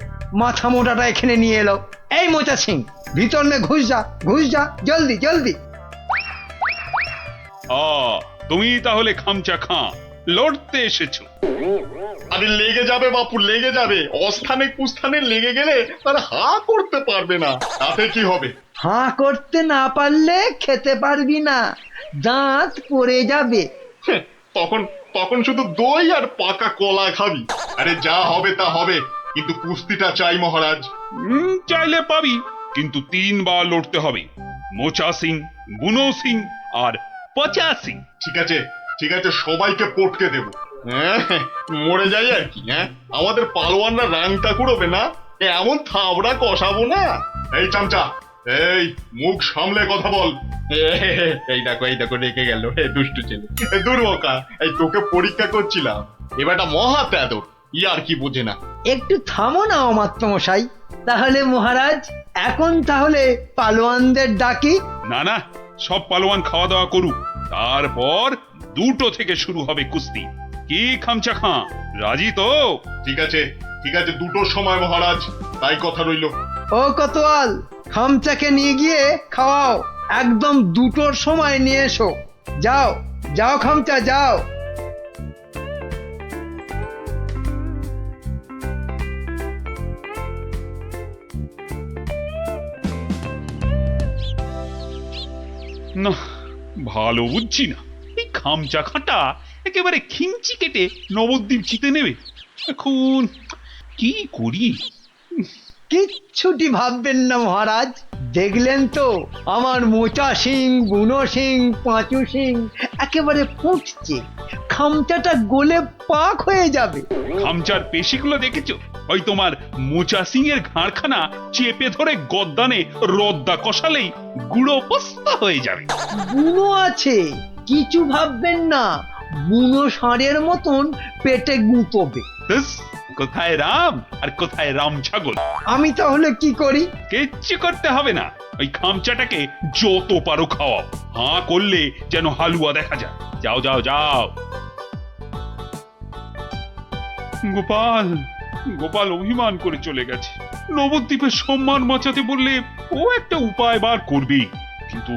মাথা মোটাটা এখানে নিয়ে এলো। এই মোচা সিং, ভিতর নে ঘুষ যা জলদি জলদি। তুমি তাহলে খামচা খাঁ লড়তে এসেছো? আরে লেগে যাবে বাপু, লেগে যাবে। অস্থানে কুস্থানে লেগে গেলে তারা হা করতে পারবে না, তাতে কি হবে? হাঁ করতে না পারলে খেতে পারবি না, দাঁত পড়ে যাবে। তখন তখন শুধু দই আর পাকা কলা খাবি। আরে যা হবে তা হবে, কিন্তু কুস্তিটা চাই মহারাজ। চাইলে পাবি, কিন্তু 3 বার লড়তে হবে। মোচা সিং, বুনো সিং আর পচা সিং। ঠিক আছে ঠিক আছে, সবাইকে পটকে দেব। হ্যাঁ, মরে যাই আর কি। হ্যাঁ, আমাদের পালোয়ানরা রাংটা কুড়োবে না, এমন থাবড়া কষাবো না। এই চামচা, এই মুখ সামলে কথা বল। এই দেখো রেখে গেল, দুষ্টু ছেলে, দুর্মকা। এই তোকে পরীক্ষা করছিলাম, এবারটা মহা তেদর, আর কি বোঝে না। একটু থামো না অমাত্য মশাই। তাহলে মহারাজ, এখন তাহলে পালোয়ানদের ডাকি। না না, সব পালোয়ান খাওয়া দাওয়া করুক, তারপর 2টো থেকে শুরু হবে কুস্তি। কি খামচা খাঁ, রাজি তো? ঠিক আছে 2টোর সময় মহারাজ, তাই কথা রইল। ও কোতোয়াল, খামচাকে নিয়ে গিয়ে খাওয়াও। একদম 2টোর সময় নিয়ে এসো। যাও যাও খামচা, যাও। না, ভালো বুঝছি না। এই খামচা খাঁটা একেবারে খিঞ্চি কেটে নবদ্বীপ জিতে নেবে। এখন কি করি? কিচ্ছুটি ভাববেন না মহারাজ। দেখলেন তো আমার মোচা সিং, বুনো সিং, পাঁচু সিং একেবারে ফুটছে। খামচাটা গলে পাক হয়ে যাবে। খামচার পেশিগুলো দেখেছো? ওই তোমার মোচা সিং এর ঘাড়খানা চেপে ধরে গদ্দানে রদ্দা কষালেই গুঁড়ো পস্তা হয়ে যাবে। বুনো আছে, কিছু ভাববেন না। বুনো ষাঁড়ের মতন পেটে গুঁতবে। কোথায় রাম আর কোথায় রাম ছাগল? আমি তাহলে কি করি? কিচ্ছু করতে হবে না, ওই খামচাটাকে যত পারো খাওয়াও। হাঁ করলে যেন হালুয়া দেখা যায়। যাও যাও যাও। গোপাল গোপাল অভিমান করে চলে গেছে। নবদ্বীপের সম্মান বাঁচাতে বললে ও একটা উপায় বার করবে, কিন্তু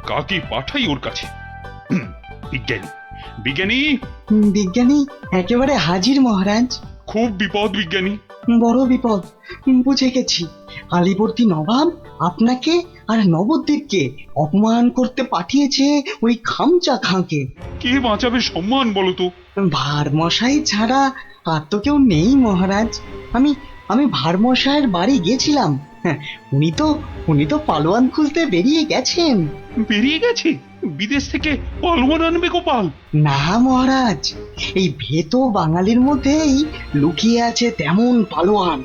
কাকে পাঠাই ওর কাছে? বিজ্ঞানী বিজ্ঞানী বিজ্ঞানী একেবারে হাজির মহারাজ। খুব বিপদ বিজ্ঞানী। বড় বিপদ, বুঝে গেছি। আলীবর্দী নবাব আপনাকে আর নবদ্বীপকে অপমান করতে পাঠিয়েছে ওই খামচা খাঁকে। কে বাঁচাবে সম্মান বলো তো? ভারমশাই ছাড়া আর তো কেউ নেই মহারাজ। আমি ভারমশাইয়ের বাড়ি গেছিলাম। হ্যাঁ, উনি তো পালোয়ান খুলতে বেরিয়ে গেছেন। বেরিয়ে গেছে? বিদেশ থেকে পালোয়ান আনবে গোপাল? না মহারাজ, এই ভেতো বাঙালির মধ্যেই লুকিয়ে আছে তেমন পালোয়ান।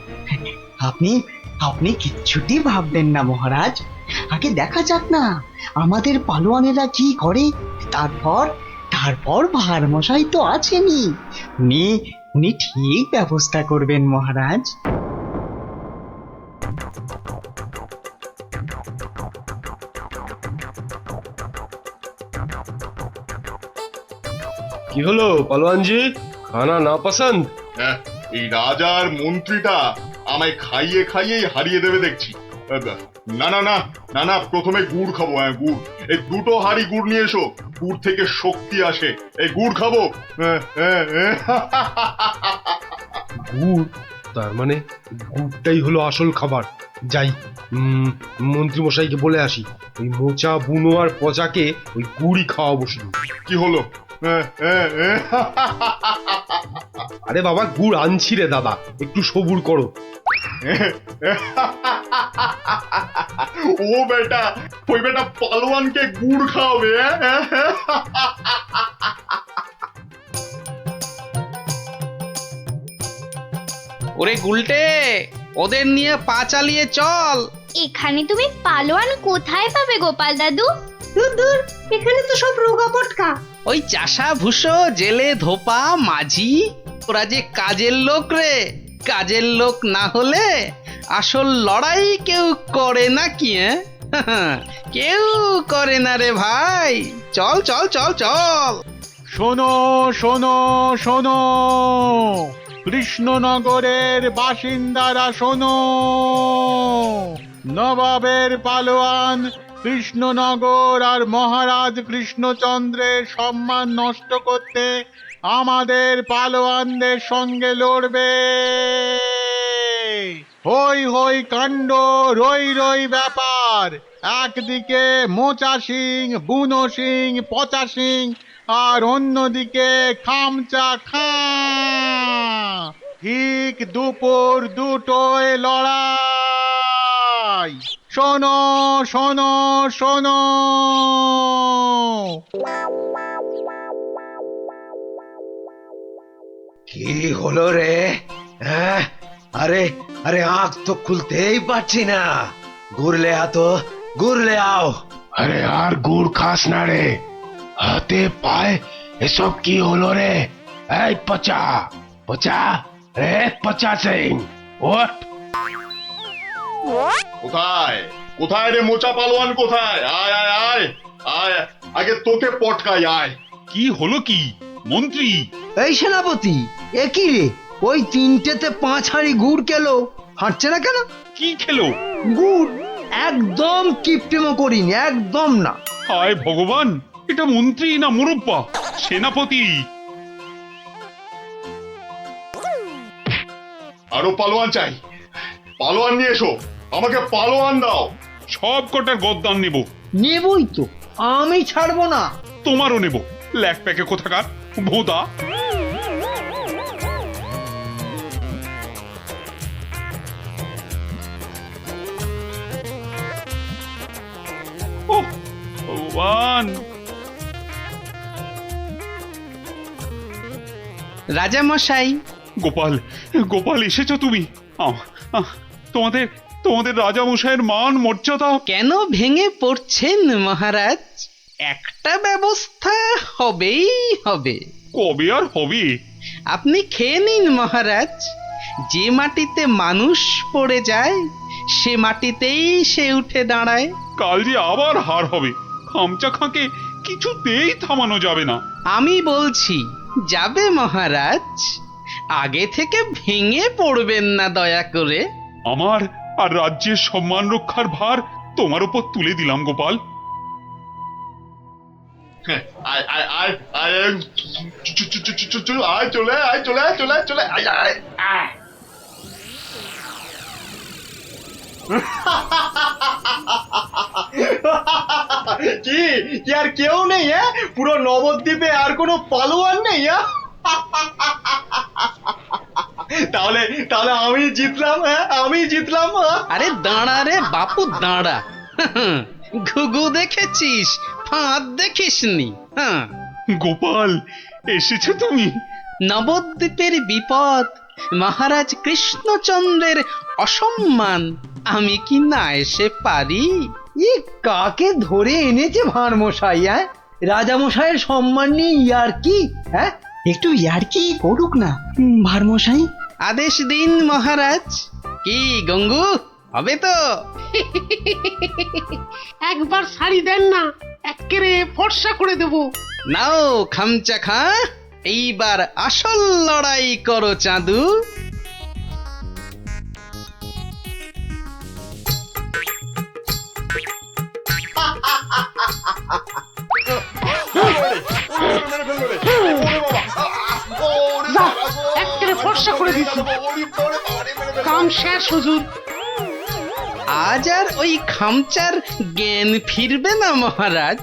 আপনি কিচ্ছুটি ভাববেন না মহারাজ। আগে দেখা যাক না আমাদের পালোয়ানেরা কি করে, তারপর ভারমশাই তো আছেনই, উনি ঠিক ব্যবস্থা করবেন মহারাজ। কি হলো পালোয়ানজি, খানা না পছন্দ? হ্যাঁ, এই রাজার মন্ত্রীটা আমায় খাইয়ে খাইয়েই হারিয়ে দেবে দেখছি। না না না না না, প্রথমে গুড় খাবো। হ্যাঁ, গুড়। এই 2টো হাঁড়ি গুড় নিয়ে এসো। গুড় থেকে শক্তি আসে, এই গুড় খাবো। গুড়? তার মানে গুড়টাই হলো আসল খাবার। যাই, মন্ত্রী মশাইকে বলে আসি, ওই মোচা বুনো আর পচাকে ওই গুড়ই খাওয়াবো শুধু। কি হলো? আরে বাবা, গুড় আনছি রে দাদা, একটু সবুর করো। ও বেটা, ওই বেটা পালোয়ানকে গুড় খাওয়াবে? ওরে গুলটে, ওদের নিয়ে পা চালিয়ে চল। এখানে তুমি পালোয়ান কোথায় পাবে গোপাল দাদু? দূর দূর, এখানে তো সব রোগা পটকা। ওই চাষা ভুষো, জেলে ধোপা, মাঝি, ওরা যে কাজের লোক রে। কাজের লোক না হলে আসল লড়াই কেউ করে না কি? কেউ করে না রে ভাই। চল চল চল চল। শোনো শোনো শোনো, কৃষ্ণনগরের বাসিন্দারা শোনো, নবাবের পালোয়ান কৃষ্ণনগর আর মহারাজ কৃষ্ণচন্দ্রের সম্মান নষ্ট করতে আমাদের পালোয়ানদের সঙ্গে লড়বে। হই হই কাণ্ড, রই রই ব্যাপার। একদিকে মোচা সিং, বুনো সিং, পচা সিং, আর অন্যদিকে খামচা খাঁ। ঠিক দুপুর 2টোয় লড়াই। শোনো শোনো শোনো। কি হলো রে? হ্যাঁ, আরে আরে আঁখ তো খুলতেই পারছি না। ঘুরলে ঘুরলে আও। আরে আর গুড় খাস না রে, হাতে পায়ে এসব কি হলো রে? এই পচা পচা, রে পচা সিং, ওঠ। কোথায় কোথায় রে মোচা পালোয়ান, কোথায়? আয় আয় আয় আয়, আগে তোকে পটকাই, আয়। কি হলো কি মন্ত্রী? এই সেনাপতি, এ কি রে? ওই 3টেতে 5 হাঁড়ি গুড় খেলো, হাঁটছে না কেন? কি খেলো? গুড়। একদম কিপটেমো করিনি, একদম না। হায় ভগবান, এটা মন্ত্রী না মুরব্বা? সেনাপতি। আরো পালোয়ান চাই, পালোয়ান নিয়ে এসো, আমাকে পালোয়ান দাও। সব কটার গদ্দান নেব। নেবই তো, আমি ছাড়বো না। তোমারও নেব, ল্যাক প্যাকে কোথাকার ভোদা। ভগবান। রাজা মশাই। গোপাল, গোপাল এসেছো তুমি? তোমাদের রাজা মশাইয়ের মান মর্যাদা কেন ভেঙে পড়ছেন মহারাজ? একটা ব্যবস্থা হবেই হবে। কবে আর হবে? আপনি খেয়ে নিন মহারাজ। যে মাটিতে মানুষ পড়ে যায় সে মাটিতেই সে উঠে দাঁড়ায়। কাল যে আবার হার হবে। খামচা খাঁকে কিছুতেই থামানো যাবে না। আমি বলছি যাবে মহারাজ। আগে থেকে ভেঙে পড়বেন না দয়া করে। আমার আর রাজ্যের সম্মান রক্ষার ভার তোমার উপর তুলে দিলাম গোপাল। আয় আয় আয় আয় আয় চলে আয় চলে আয় চলে আয় চলে আয় আয় আয় কি কি আর কেউ নেই? হ্যাঁ, পুরো নবদ্বীপে আর কোনো পালোয়ান নেই? হ্যাঁ, তাহলে তাহলে আমি জিতলাম। হ্যাঁ, আমি জিতলাম। আরে দাঁড়া রে বাপু দাঁড়া। ঘুঘু দেখেছিস, ফাঁদ দেখিসনি। হ্যাঁ, গোপাল এসেছো তুমি? নবদ্বীপের বিপদ, মহারাজ কৃষ্ণচন্দ্রের অসম্মান, আমি কি না এসে পারি? ই কাকে ধরে এনেছে ভাঁড় মশাই? হ্যাঁ, রাজামশাইয়ের সম্মান নিয়ে ইয়ার কি? হ্যাঁ, একটু ইয়ার্কি করুক না ভারমশাই। আদেশ দিন মহারাজ। কি গঙ্গু, হবে তো? একবার শাড়ি দেন না, একেবারে ফর্সা করে দেব। নাও খামচা খা, এইবার আসল লড়াই করো চাঁদু। একেবারে ফর্সা করে দিচ্ছি। কাম শেষ হুজুর। আজ আর ওই খামচার জ্ঞান ফিরবে না মহারাজ।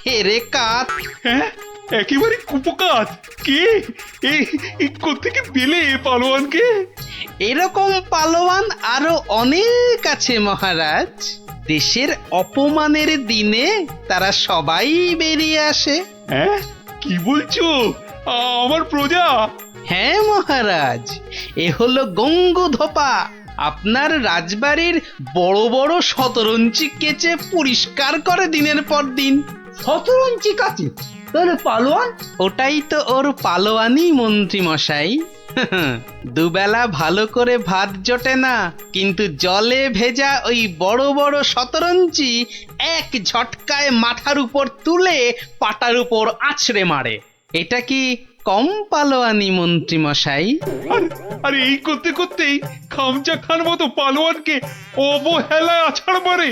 হেরে কাত। হ্যাঁ, একেবারে কুপকাত। কে এই কোত্থেকে পেলে পালোয়ানকে? এরকম পালোয়ান আরো অনেক আছে মহারাজ। দেশের অপমানের দিনে তারা সবাই বেরিয়ে আসে। হ্যাঁ, কি বলছো? আমার প্রজা? হ্যাঁ মহারাজ, এ হলো গঙ্গু ধোপা। আপনার রাজবাড়ির বড় বড় শতরঞ্চি কেচে পরিষ্কার করে দিনের পর দিন। শতরঞ্চি কাছে তাহলে পালোয়ান? ওটাই তো ওর পালোয়ানি মন্ত্রী মশাই। দুবেলা ভালো করে ভাত জোটে না, কিন্তু জলে ভেজা ওই বড় বড় শতরঞ্চি এক ঝটকায় মাথার উপর তুলে পাটার উপর আছড়ে মারে। এটা কি কম পালোয়ানি মন্ত্রী মশাই? আরে এই করতে করতেই খামচা খান মতো পালোয়ানকে অবহেলায় আছাড় মারে।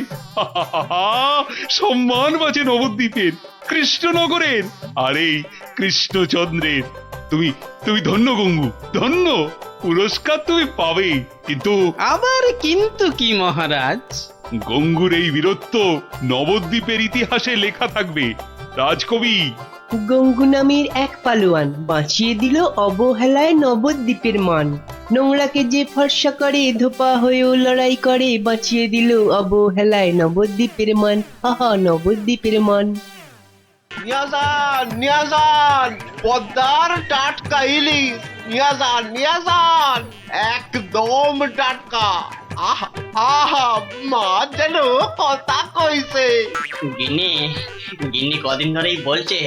সম্মান বাঁচে নবদ্বীপের, কৃষ্ণনগরের, আর এই কৃষ্ণচন্দ্রের। তুমি তুমি ধন্য গঙ্গু, ধন্য। পুরস্কার তুমি পাবে, কিন্তু আবার কিন্তু কি মহারাজ? গঙ্গুর এই বীরত্ব নবদ্বীপের ইতিহাসে লেখা থাকবে। রাজকবি গঙ্গু নামের এক পালোয়ান বাঁচিয়ে দিল অবহেলায় নবদ্বীপের মান। নোংরাকে যে ফর্সা করে ধোপা হয়েও লড়াই করে, বাঁচিয়ে দিল অবহেলায় নবদ্বীপের মান। আহা নবদ্বীপের মান। নিয়াজান পদ্মার টাটকা ইলিশ। নিয়াজান একদম টাটকা। আহা আহা, মা যেন কথা কইছে। গিন্নি কদিন ধরেই বলছে,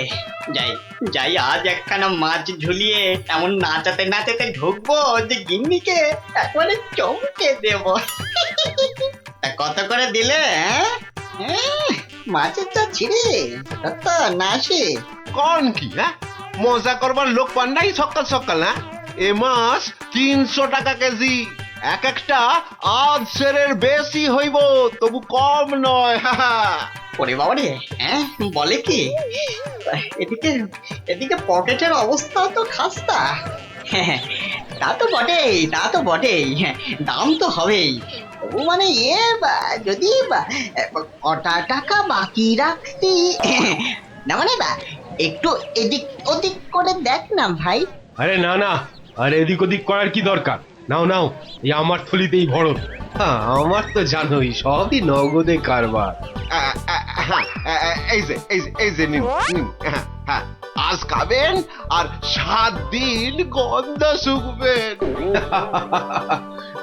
যাই আজ একখানা মাছ ঝুলিয়ে এমন নাচাতে নাচাতে ঢুকবো যে গিন্নিকে একবারে চমকে দেব। তা কত করে দিলে? মাছের চা ছিঁড়ে কত নাসে কোন কি? হ্যাঁ, মজা করবার লোক পান নাই সকাল সকাল? হ্যাঁ, এ মাছ 300 টাকা কেজি। এক একটা আধ সেরের বেশি হইব, তবু কম নয়। ওরে বাবা রে, হ্যাঁ বলে কি? এদিকে পকেটের অবস্থা তো খাস্তা। তা তো বটেই, দাম তো হবেই। তবু মানে যদি কটা টাকা বাকি রাখতি না, মানে একটু এদিক ওদিক করে দেখ না ভাই। আরে না না, আরে এদিক ওদিক করার কি দরকার? নাও নাও, এই আমার থলিতেই ভরো। হ্যাঁ, আমার তো জানোই সবই নগদে কারবার। এই যে নিন। হ্যাঁ, আজ খাবেন আর 7 দিন গন্ধ শুকবেন।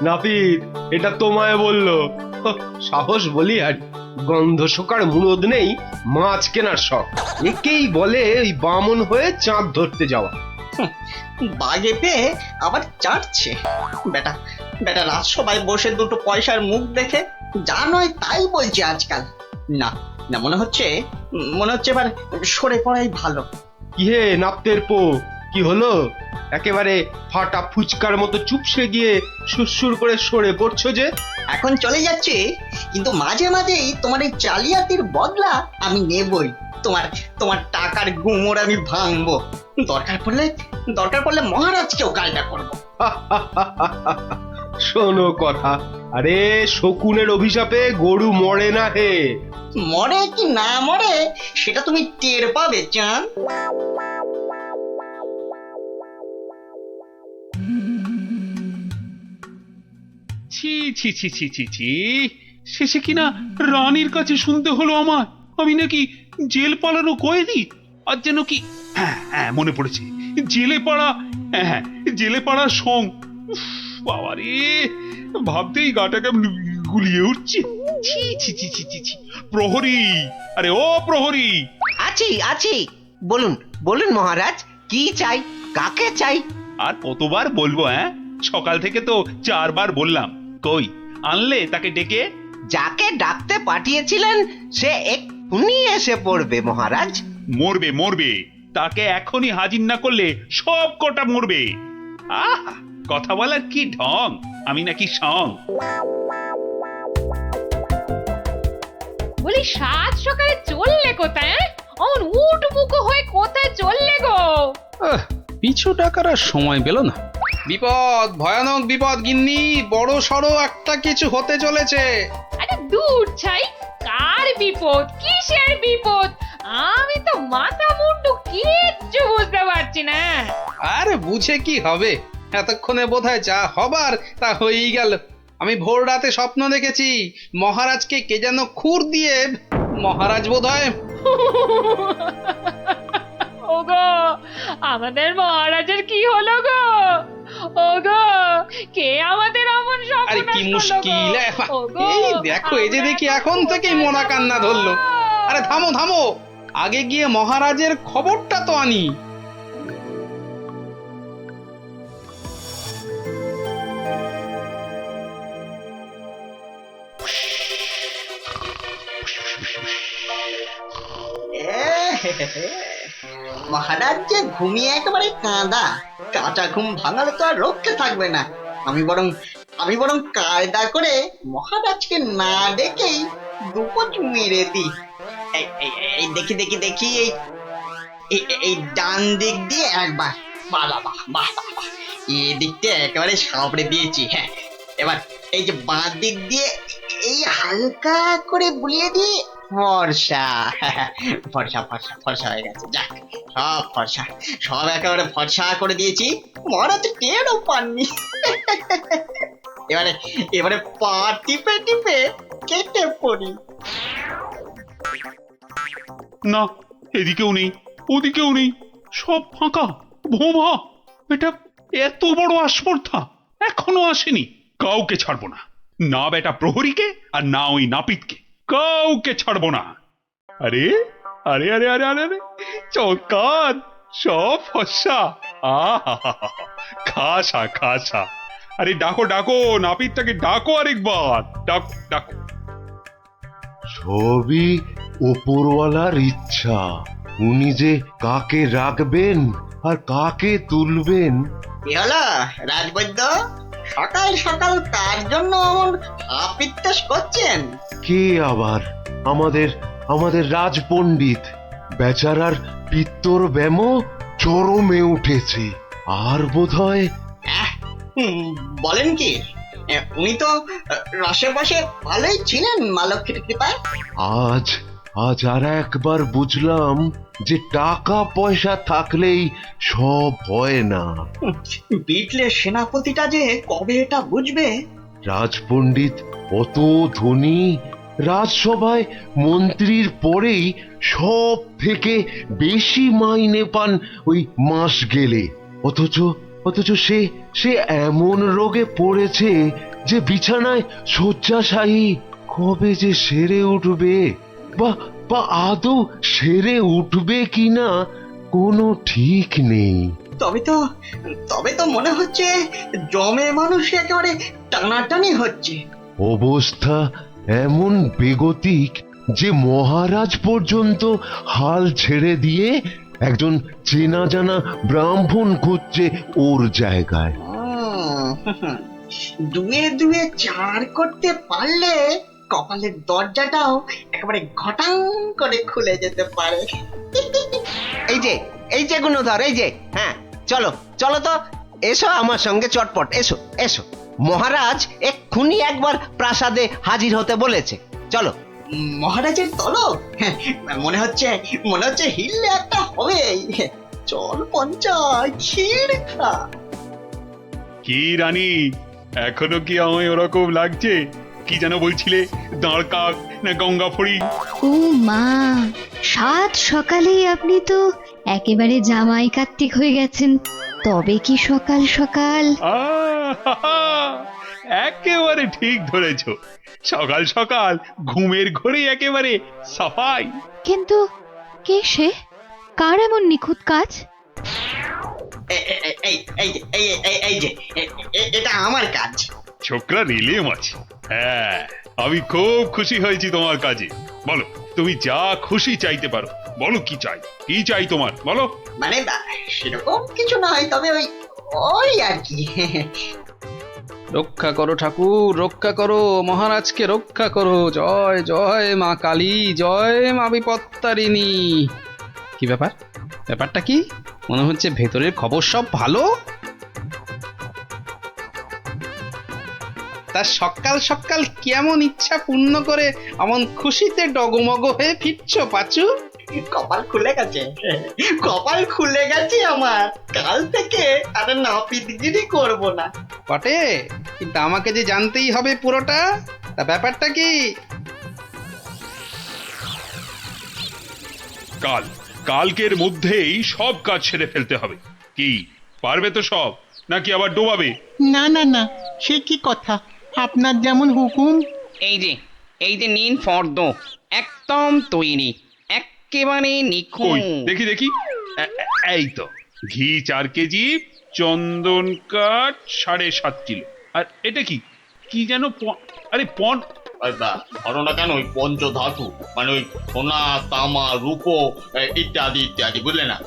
নাপিত এটা তোমায় বললো? সাহস বলি আর গন্ধ শোকার মুরদ নেই, মাছ কেনার শখ। একেই বলে ওই বামন হয়ে চাঁদ ধরতে যাওয়া। বাগে পেয়ে আবার চাটছে বেটা। রাজসভায় বসে দুটো পয়সার মুখ দেখে যা নয় তাই বলছে আজকাল। না মনে হচ্ছে এবার সরে পড়াই ভালো। কি হে নাপতের পো, কি হলো? একেবারে ফাটা ফুচকার মতো চুপসে গিয়ে সুরসুর করে সরে পড়ছো যে? এখন চলে যাচ্ছে, কিন্তু মাঝে মাঝেই তোমার এই জালিয়াতির বদলা আমি নেবই। তোমার তোমার টাকার গুমর আমি ভাঙবো। দরকার পড়লে মহারাজকেও কালটা করবো। শোনো কথা, আরে শকুনের অভিশাপে গরু মরে না হে। মরে কি না মরে সেটা তুমি টের পাবে চাঁদ। ছি ছি ছি ছি ছি ছি, শেষে কিনা রানীর কাছে শুনতে হলো আমার আমি নাকি জেল পালানো কয়েদি। আর যেন কি, হ্যাঁ হ্যাঁ মনে পড়েছে, জেলে পাড়া, হ্যাঁ জেলে পাড়ার সং। বাবা রে, ভাবতেই গাটা কেমন গুলিয়ে উঠছে। ছি ছি ছি ছি ছি ছি। প্রহরী, আরে ও প্রহরী। আছি, বলুন বলুন মহারাজ, কি চাই, কাকে চাই? আর কতবার বলবো? হ্যাঁ, সকাল থেকে তো 4 বার বললাম। কই আনলে তাকে ডেকে? যাকে ডাকতে পাঠিয়েছিলেন সে এক্ষুনি এসে পড়বে মহারাজ। মরবে, তাকে এখনই হাজির না করলে সব কটা মরবে। আহ, কথা বলার কি ঢং, আমি নাকি সং। বলি সাত সকালে চললে কোথায়? অমন উঠবুকো হয়ে কোথায় চললে গো? পিছু টাকার আর সময় পেল না। বিপদ, ভয়ানক বিপদ গিন্নি, বড় সড়ো একটা কিছু হতে চলেছে। আরে দূর ছাই, কার বিপদ, কিসের বিপদ? আমি তো মাথা মুন্ডু কিচ্ছু বুঝতে পারছি না। আরে বুঝে কি হবে, এতক্ষণে বোধহয় যা হবার তা হয়েই গেল। আমি ভোর রাতে স্বপ্ন দেখেছি মহারাজকে কে যেন খুর দিয়ে, মহারাজ বোধহয় ওগো, আমাদের মহারাজের কি হলো গো? ওগো, কে আমাদের অমন আরে কি মুশকিল। এই দেখো, এই যে দেখি এখন থেকেই মোনা কান্না ধরলো। আরে থামো থামো, আগে গিয়ে মহারাজের খবরটা তো আনি। মহারাজ যে ঘুমিয়ে একেবারে কাঁচা ঘুম ভাঙালে তো আর রক্ষে থাকবে না। আমি বরং কায়দা করে মহারাজকে না ডেকেই দুপোচ মেরে দিই। এই দেখি এই ডান দিক দিয়ে একবার, বাহ, এই দিকটা একেবারে সাবড়ে দিয়েছি। হ্যাঁ, এবার এই যে বাঁ দিক দিয়ে এই হালকা করে বুলিয়ে দিই। ফর্সা হয়ে গেছে। যাক, সব ফর্সা, সব একেবারে ফর্সা করে দিয়েছি। মহারাজ টেরও পাননি। এবারে পা টিপে কেটে পড়ি। না, এদিকেও নেই, ওদিকেও নেই, সব ফাঁকা ভোমা। এটা এত বড় আস্পর্ধা এখনো আসেনি। কাউকে ছাড়বো না, না বেটা প্রহরীকে আর না ওই নাপিতকে, কাউকে ছাড়বো না। আরে আরে আরে আরে আরে আরে, চমৎকার, সব ফর্সা। খাসা। আরে ডাকো নাপিতটাকে, ডাকো আরেকবার, ডাকো। সবই ওপরওয়ালার ইচ্ছা, উনি যে কাকে রাখবেন আর কাকে তুলবেন। কি হলো রাজবৈদ্য, সকাল সকাল কার জন্য এমন আপিত্তাস করছেন? কে আবার? আমাদের রাজপণ্ডিত বেচারার পিত্তর ব্যামো চরমে উঠেছে। আর বোধহয় বলেন কি, উনি তো রসে বসে ভালোই ছিলেন মা লক্ষ্মীর কৃপায়। আজ আর একবার বুঝলাম যে টাকা পয়সা থাকলেই সব হয় না। বিটলের সেনাপতিটা যে কবে এটা বুঝবে? রাজপণ্ডিত অত ধনী, রাজসভায় মন্ত্রীর পরেই সব থেকে বেশি মাইনে পান ওই মাস গেলে। অথচ সে এমন রোগে পড়েছে যে বিছানায় শয্যাশায়ী। কবে যে সেরে উঠবে, বা আদৌ সেরে উঠবে কিনা কোনো ঠিক নেই। তবে তো মনে হচ্ছে জমে মানুষ একেবারে টানাটানি হচ্ছে। অবস্থা এমন বেগতিক যে মহারাজ পর্যন্ত হাল ছেড়ে দিয়ে একজন চেনা জানা ব্রাহ্মণ খুঁজছে ওর জায়গায়। দুয়ে দুয়ে চার করতে পারলে কপালের দরজাটাও একেবারে ঘটাং করে খুলে যেতে পারে। এই যে গুণধর, এই যে, হ্যাঁ, চলো চলো তো, এসো আমার সঙ্গে চটপট, এসো এসো। মহারাজ এক্ষুনি একবার প্রাসাদে হাজির হতে বলেছে, চলো। মহারাজের তলব? মনে হচ্ছে হিললে একটা হবে। চল পঞ্চায়, ক্ষীর খা। কি রানী, এখনো কি আমায় ওরকম লাগছে? কি যেন বলছিলে, দাঁড় কাক না গঙ্গা ফড়ি? ও মা, সাত সকালেই আপনি তো একেবারে জামাই কার্তিক হয়ে গেছেন। তবে কি সকাল সকাল? একেবারে ঠিক ধরেছ, সকাল সকাল ঘুমের ঘরে একেবারে সাফাই। কিন্তু কে সে? কার এমন নিখুঁত কাজ? এটা আমার কাজ। ছোকরা রিলে মাছ। হ্যাঁ, আমি খুব খুশি হয়েছি তোমার কাজে। বলো, তুমি যা খুশি চাইতে পারো। বলো কি চাই, কি চাই তোমার, বলো। মানে সেরকম কিছু নয়, তবে ওই আর কি। রক্ষা করো ঠাকুর, রক্ষা করো, মহারাজকে রক্ষা করো। জয় জয় মা কালী, জয় মা বিপত্তারিণী। কি ব্যাপার? ব্যাপারটা কি? মনে হচ্ছে ভেতরের খবর সব ভালো। তা সকাল সকাল কেমন ইচ্ছা পূর্ণ করে এমন খুশিতে ডগমগ হয়ে ফিরছো পাচু? কপাল খুলে গেছে, কপাল খুলে গেছে আমার। কাল থেকে আর নাপিতগিরি করব না। বটে, কিন্তু আমাকে যে জানতেই হবে পুরোটা। তা ব্যাপারটা কি? কালকের মধ্যেই সব কাজ সেরে ফেলতে হবে। কি পারবে তো সব, নাকি আবার ডোবাবে? না না না, সে কি কথা, আপনার যেমন হুকুম। এই যে নিন ফর্দ, একদম তৈরি, একেবারে নিখুঁত। দেখি দেখি, এই তো ঘি 4 কেজি, চন্দন কাঠ 7.5 কিলো। আর এটা কি, কি যেন আরে ধরো না কেন, ওই পঞ্চধাতু, মানে ওই সোনা, তামা, রূপো ইত্যাদি ইত্যাদি, বুঝলে না?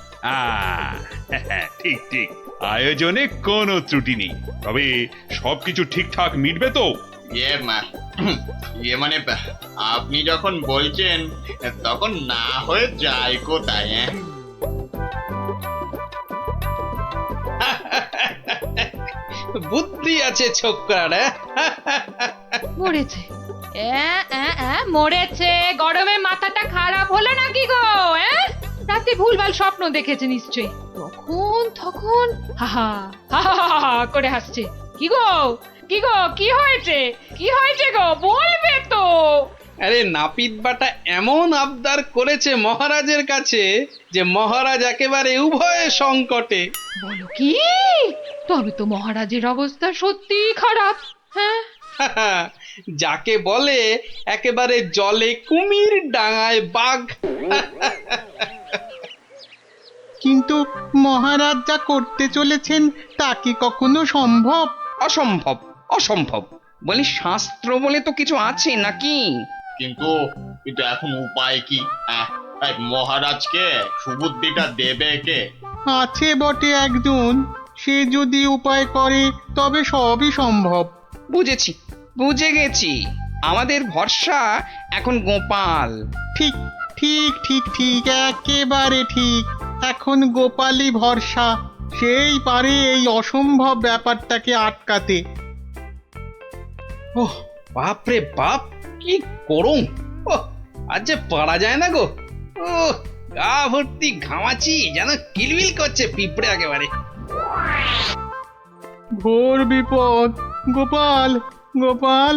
ঠিক ঠিক, আয়োজনে কোনো ত্রুটি নেই। তবে সবকিছু ঠিকঠাক মিটবে তো? মানে আপনি যখন বলছেন তখন না হয়ে যায় কোথায়? বুদ্ধি আছে ছোকরার। মরেছে, মরেছে। গরমে মাথাটা খারাপ হলো নাকি গো? রাতে ভুলভাল স্বপ্ন দেখেছে নিশ্চয়ই। তখন হা করে হাসছে। কি গো, কি গো, কি হয়েছে, কি হয়েছে গো, বলবে তো? আরে নাপিত বাটা এমন আবদার করেছে মহারাজের কাছে যে মহারাজ একেবারে উভয় সংকটে। বলো কি? তবে তো মহারাজের অবস্থা সত্যি খারাপ। হ্যাঁ, যাকে বলে একেবারে জলে কুমির, ডাঙায় বাঘ। কিন্তু মহারাজ যা করতে চলেছেন তা কি কখনো সম্ভব? অসম্ভব, অসম্ভব। বলি শাস্ত্র বলে তো কিছু আছে নাকি? কিন্তু এখন উপায় কি? মহারাজকে সুবুদ্ধিটা দেবে কে? আছে বটে একজন, সে যদি উপায় করে তবে সবই সম্ভব। বুঝেছি, বুঝে গেছি। আমাদের ভরসা এখন গোপাল। ঠিক ঠিক ঠিক ঠিক, একেবারে ঠিক। এখন গোপালই ভরসা, সেই পারে এই অসম্ভব ব্যাপারটাকে আটকাতে। ওহ বাপরে বাপ, কি গরম! আজ যে পারা যায় না গো। ও গা ভর্তি ঘামাচি, যেন কিলবিল করছে পিঁপড়ে একেবারে। ঘোর বিপদ, গোপাল গোপাল,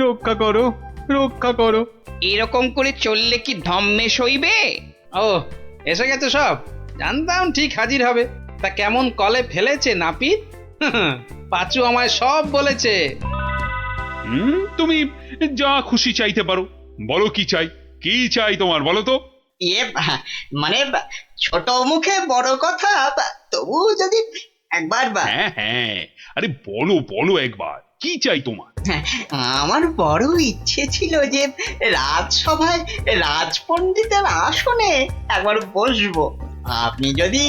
রক্ষা করো, রক্ষা করো। এরকম করে চললে কি ধম্মে সইবে? ও এসে গেছে সব, জানতাম ঠিক হাজির হবে। তা কেমন কলে ফেলেছে নাপিত? পাচু আমায় সব বলেছে। তুমি যা খুশি চাইতে পারো। বলো কি চাই, কি চাই তোমার, বলো তো। মানে ছোট মুখে বড় কথা, তবু যদি একবার। হ্যাঁ, আরে বলো বলো একবার, কি চাই তোমার? আমার বড় ইচ্ছে ছিল যে রাজসভায় রাজপণ্ডিতের আসনে একবার বসবো। আপনি যদি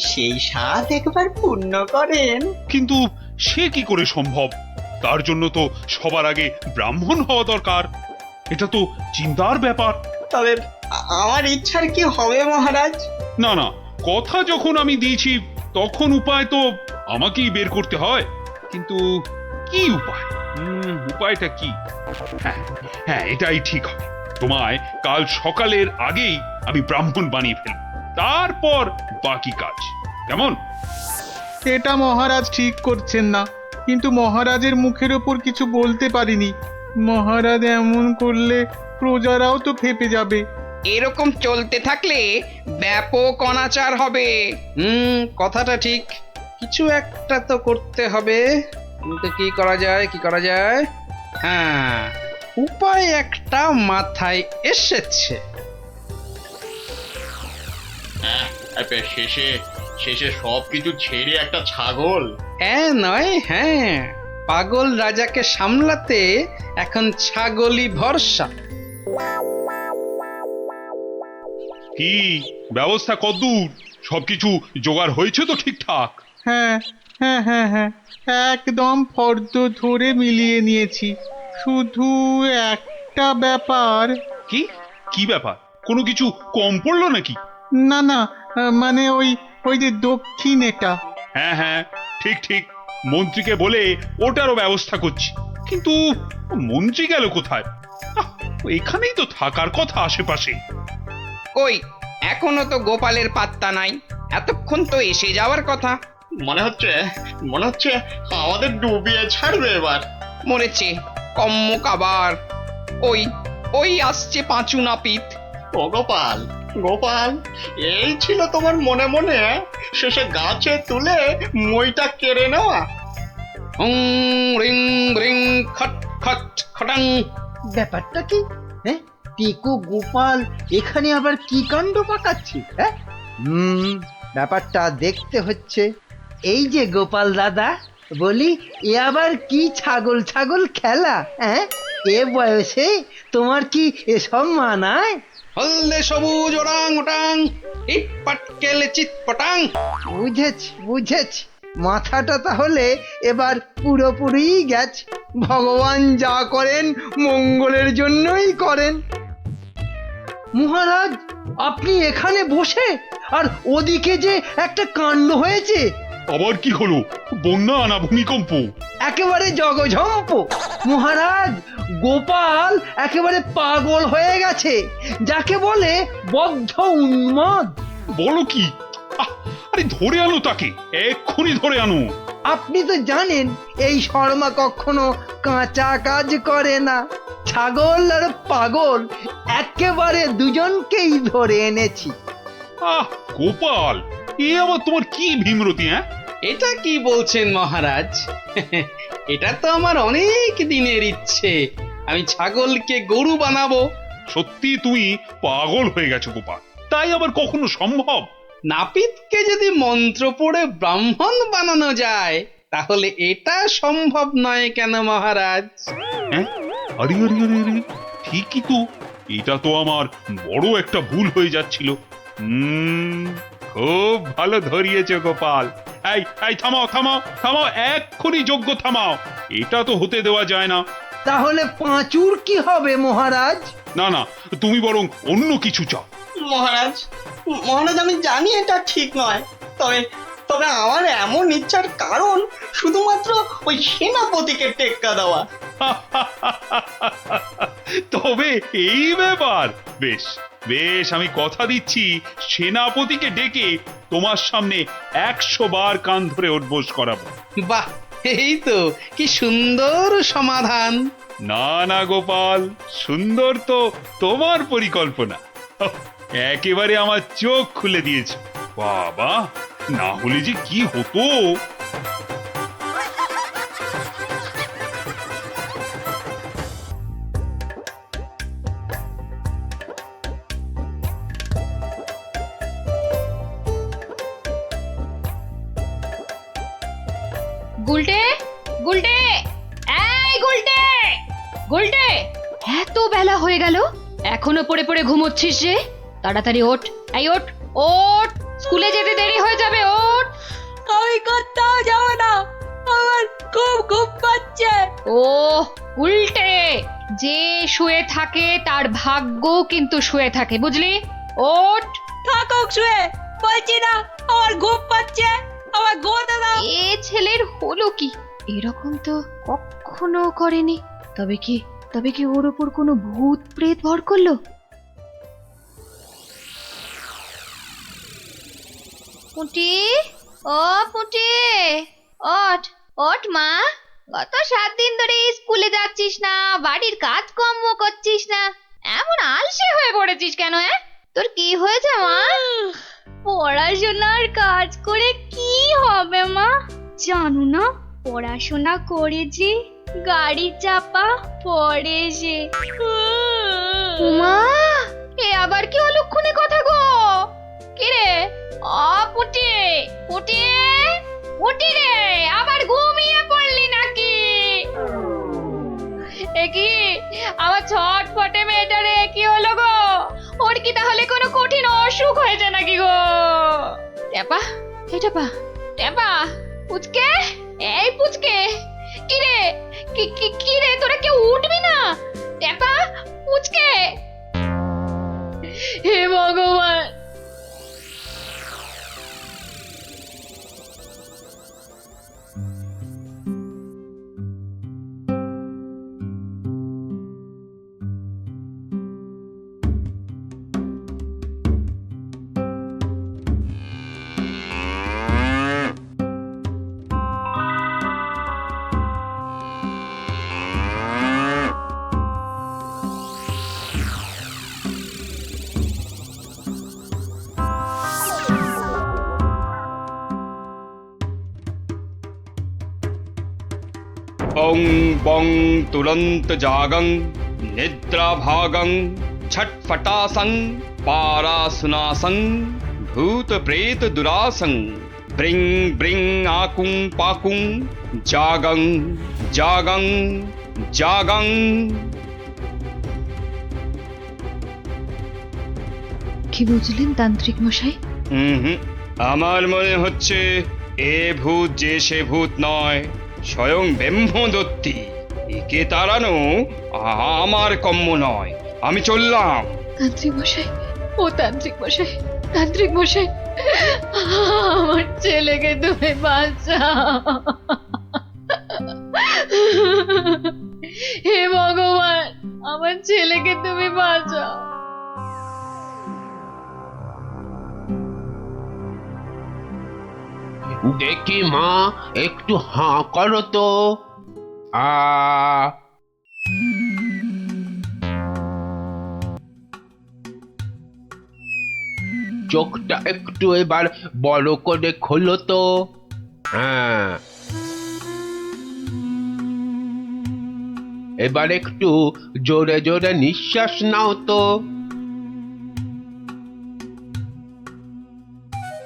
সেই স্বাদ একবার পূর্ণ করেন। কিন্তু সে কি করে সম্ভব? তার জন্য তো সবার আগে ব্রাহ্মণ হওয়া দরকার। এটা তো চিন্তার ব্যাপার। তবে আমার ইচ্ছার কি হবে মহারাজ? না না, কথা যখন আমি দিয়েছি তখন উপায় তো আমাকেই বের করতে হয়। কিন্তু কি উপায়? উপায়টা কি? হ্যাঁ হ্যাঁ, এটাই ঠিক হবে। তোমায় কাল সকালের আগেই আমি ব্রাহ্মণ বানিয়ে ফেলব, তারপর বাকি কাজ। কেমন? এটা মহারাজ ঠিক করছেন না, কিন্তু মহারাজের মুখের ওপর কিছু বলতে পারিনি। মহারাজ এমন করলে প্রজারাও তো ফেপে যাবে। এরকম চলতে থাকলে ব্যাপক অনাচার হবে। কথাটা ঠিক। কিছু একটা তো করতে হবে, কিন্তু কি করা যায়, কি করা যায়? হ্যাঁ, উপায় একটা মাথায় এসেছে। শেষে শেষে সবকিছু ছেড়ে একটা ছাগল। হ্যাঁ নয়, হ্যাঁ, পাগল রাজাকে সামলাতে এখন ছাগলই ভরসা। কি ব্যবস্থা কদ্দূর? সবকিছু জোগাড় হয়েছে তো ঠিকঠাক? হ্যাঁ হ্যাঁ হ্যাঁ হ্যাঁ, একদম ফর্দ ধরে মিলিয়ে নিয়েছি। শুধু একটা ব্যাপার। কি কি ব্যাপার? কোনো কিছু কম পড়লো নাকি? না না, মানে ওই ওই যে দক্ষিণ এটা। হ্যাঁ হ্যাঁ, ঠিক ঠিক, মন্ত্রীকে বলে ওটারও ব্যবস্থা করছি। কিন্তু মন্ত্রী গেল কোথায়? এখানেই তো থাকার কথা আশেপাশে। কই, এখনো তো গোপালের পাত্তা নাই। এতক্ষণ তো এসে যাওয়ার কথা। মনে হচ্ছে আমাদের ডুবিয়ে ছাড়বে এবার। মরেছে কম্মক আবার। ওই ওই আসছে পাঁচু নাপিত। ও গোপাল, গোপাল, এই ছিল তোমার মনে মনে শেষে গাছে তুলে মইটা কেড়ে নেওয়া? রিং রিং খট খট খটাং। ব্যাপারটা কি? হ্যাঁ, টিকু গোপাল এখানে আবার কি কাণ্ড পাকাচ্ছি? হ্যাঁ, ব্যাপারটা দেখতে হচ্ছে। এই যে গোপাল দাদা, বলি এ আবার কি ছাগল ছাগল খেলা? হ্যাঁ, এ বয়সে তোমার কি এসব মানায়? হলদে সবুজ ওরাং ওটাং, ইট পাটকেল চিত পটাং। বুঝেছি বুঝেছি, মাথাটা তাহলে এবার পুরোপুরি গেছে। ভগবান যা করেন মঙ্গলের জন্যই করেন। মহারাজ, আপনি এখানে বসে, আর ওদিকে যে একটা কাণ্ড হয়েছে। আবার কি হলো? বন্যা না ভূমিকম্প? একেবারে জগঝম্প। মহারাজ, গোপাল একেবারে পাগল হয়ে গেছে, যাকে বলে বদ্ধ উন্মাদ। বলো কি? আরে ধরে আনো তাকে, এক্ষুনি ধরে আনো। আপনি তো জানেন এই শর্মা কখনো কাঁচা কাজ করে না। ছাগল আর পাগল একেবারে দুজনকেই ধরে এনেছি। গোপাল, এ আবার তোমার কি ভীমরতি? হ্যাঁ, এটা কি বলছেন মহারাজ? এটা তো আমার অনেক দিনের ইচ্ছে। আমি ছাগলকে গরু বানাবো। সত্যি তুমি পাগল হয়ে গেছো গোপাল, তাই আবার কখনো সম্ভব? নাপিতকে যদি মন্ত্র পড়ে ব্রাহ্মণ বানানো যায়, তাহলে এটা সম্ভব নয় কেন মহারাজ? হ্যাঁ, আরে আরে আরে আরে, ঠিকই তো। এটা তো আমার বড় একটা ভুল হয়ে যাচ্ছিল। খুব ভালো ধরিয়েছো গোপাল। এই এই, থামাও থামাও থামাও, এক্ষুনি যজ্ঞ থামাও। এটা তো হতে দেওয়া যায় না। তাহলে পাঁচুর কি হবে মহারাজ? না না, তুমি বরং অন্য কিছু চাও। মহারাজ, মহারাজ, আমি জানি এটা ঠিক নয়, তবে তবে আমার এমন ইচ্ছার কারণ শুধুমাত্র ওই সেনাপতিকে টেক্কা দেওয়া। তবে এই ব্যাপার, বেশ বেশ, আমি কথা দিচ্ছি সেনাপতিকে ডেকে তোমার সামনে 100 বার কান ধরে উঠবোস করাবো। বাহ, এই তো কি সুন্দর সমাধান। না না গোপাল, সুন্দর তো তোমার পরিকল্পনা। একেবারে আমার চোখ খুলে দিয়েছে। বাবা, না হলে যে কি হতো। গুলটে, গুলটে, এই গুলটে, গুলটে, এত বেলা হয়ে গেল, এখনো পড়ে পড়ে ঘুমোচ্ছিস যে? তাড়াতাড়ি ওঠ, এই ওঠ ওঠ, স্কুলে যেতে দেরি হয়ে যাবে, ওঠ। আমি কোথাও যাব না, আমার খুব ঘুম পাচ্ছে। ও উল্টে, যে শুয়ে থাকে তার ভাগ্য কিন্তু শুয়ে থাকে, বুঝলি? ওঠ। থাকুক শুয়ে, বলছি না আমার ঘুম পাচ্ছে, আমার ঘুমোতে দাও। এ ছেলের হলো কি? এরকম তো কখনো করেনি। তবে কি ওর ওপর কোনো ভূত প্রেত ভর করলো? পুটি, ও পুটি, ওঠ ওঠ মা। গত 7 দিন ধরে স্কুলে যাচ্ছিস না, বাড়ির কাজকর্ম করছিস না, এমন আলসে হয়ে পড়েছিস কেন? তোর কি হয়েছে মা? পড়াশোনার কাজ করে কি হবে মা? জানো না, পড়াশোনা করেছি গাড়ি চাপা পড়ে এসে। মা, এ আবার কি অলক্ষণে কথা গো? কি রে? পুটি, পুটি, পুটি রে, আবার ঘুমিয়ে পড়লি নাকি? এ কি আমার ছটফটে মেয়েটা রে, কি হলো গো? ওর কি তাহলে কোনো কঠিন অসুখ হয়েছে নাকি গো? টেপা, এই টেপা, টেপা, পুচকে, এই পুচকে, কি রে, কি রে, তোরা কেউ উঠবি না? টেপা, পুচকে, হে ভগবান। ওং বং তুরন্ত জাগং নিদ্রাভাগং ছটফটাসং পারাসুনাসং ভূত প্রেত দুরাসং ব্রিং ব্রিং আকুং পাকুং জাগং জাগং জাগং। কি বুঝলেন তান্ত্রিক মশাই? আমার মনে হচ্ছে এ ভূত যে সে ভূত নয়, স্বয়ং ব্রহ্মদত্তী। একে তাড়ানো আমার কম্য নয়। আমি চললাম। তান্ত্রিক মশাই, ও তান্ত্রিক মশাই, তান্ত্রিক মশাই, আমার ছেলেকে তুমি বাঁচাও। হে ভগবান, আমার ছেলেকে তুমি বাঁচাও। দেখি মা, একটু হাঁ করো তো। চোখটা একটু এবার বড় করে খোলো তো। হ্যাঁ, এবার একটু জোরে জোরে নিঃশ্বাস নাও তো।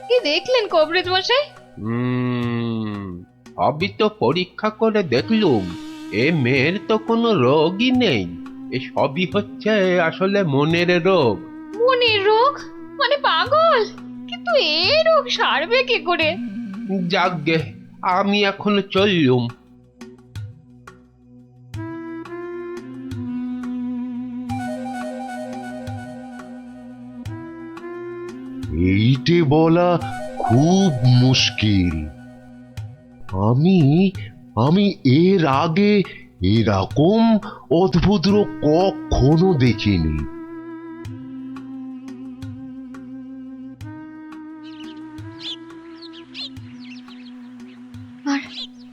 কি দেখলেন কবরেজ মশাই? সবই তো পরীক্ষা করে দেখলুম, এ মেয়ের তো কোনো রোগই নেই। এ সবই হচ্ছে আসলে মনের রোগ। মনের রোগ মানে পাগল? কিন্তু এই রোগ সারবে কি করে? যাকগে, আমি এখন চললুম। এইটে বলা খুব মুশকিল। আমি এর আগে এরকম অদ্ভুত রোগ কখনো দেখিনি।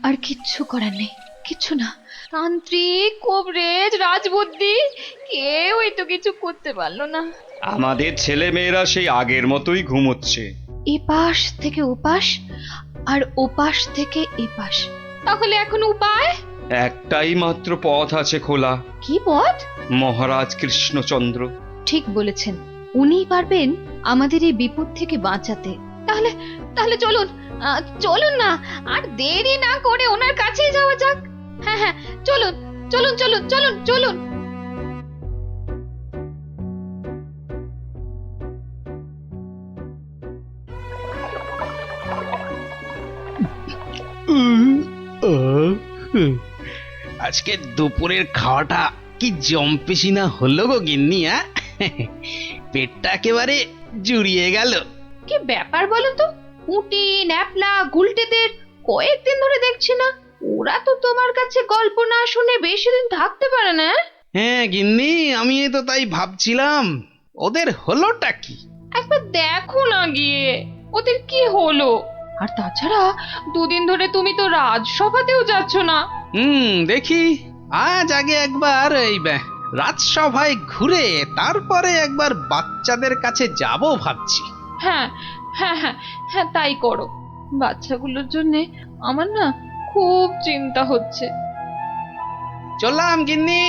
আর কিচ্ছু করার নেই, কিচ্ছু না। তান্ত্রিক, কবরেজ, রাজবুদ্ধি কেউই তো কিছু করতে পারলো না। আমাদের ছেলে মেয়েরা সেই আগের মতোই ঘুমোচ্ছে। এপাশ থেকে ওপাশ আর ওপাশ থেকে এপাশ। তাহলে এখন উপায়? একটাই মাত্র পথ আছে খোলা। কি পথ? মহারাজ কৃষ্ণচন্দ্র। ঠিক বলেছেন, উনিই পারবেন আমাদের এই বিপদ থেকে বাঁচাতে। তাহলে তাহলে চলুন, চলুন না, আর দেরি না করে ওনার কাছেই যাওয়া যাক। হ্যাঁ হ্যাঁ, চলুন চলুন চলুন চলুন চলুন। আজকে দুপুরের খাওয়াটা কি জম্পেশি না হলো গো গিন্নি? পেটটা একেবারে জুড়িয়ে গেল। কি ব্যাপার বলো তো? পুঁটি ন্যাপলা গুলটেদের কয়েকদিন ধরে দেখছি না। ওরা তো তোমার কাছে গল্প না শুনে বেশি দিন থাকতে পারে না। হ্যাঁ গিন্নি, আমি তো তাই ভাবছিলাম ওদের হলোটা কি। একবার দেখো না গিয়ে ওদের কি হলো। আর তাছাড়া দুদিন ধরে তুমি তো রাজসভাতেও যাচ্ছ না। দেখি আজ আগে একবার এই রাজসভায় ঘুরে তারপরে একবার বাচ্চাদের কাছে যাব ভাবছি। হ্যাঁ হ্যাঁ হ্যাঁ হ্যাঁ, তাই করো। বাচ্চাগুলোর জন্য আমার না খুব চিন্তা হচ্ছে। চললাম গিন্নি।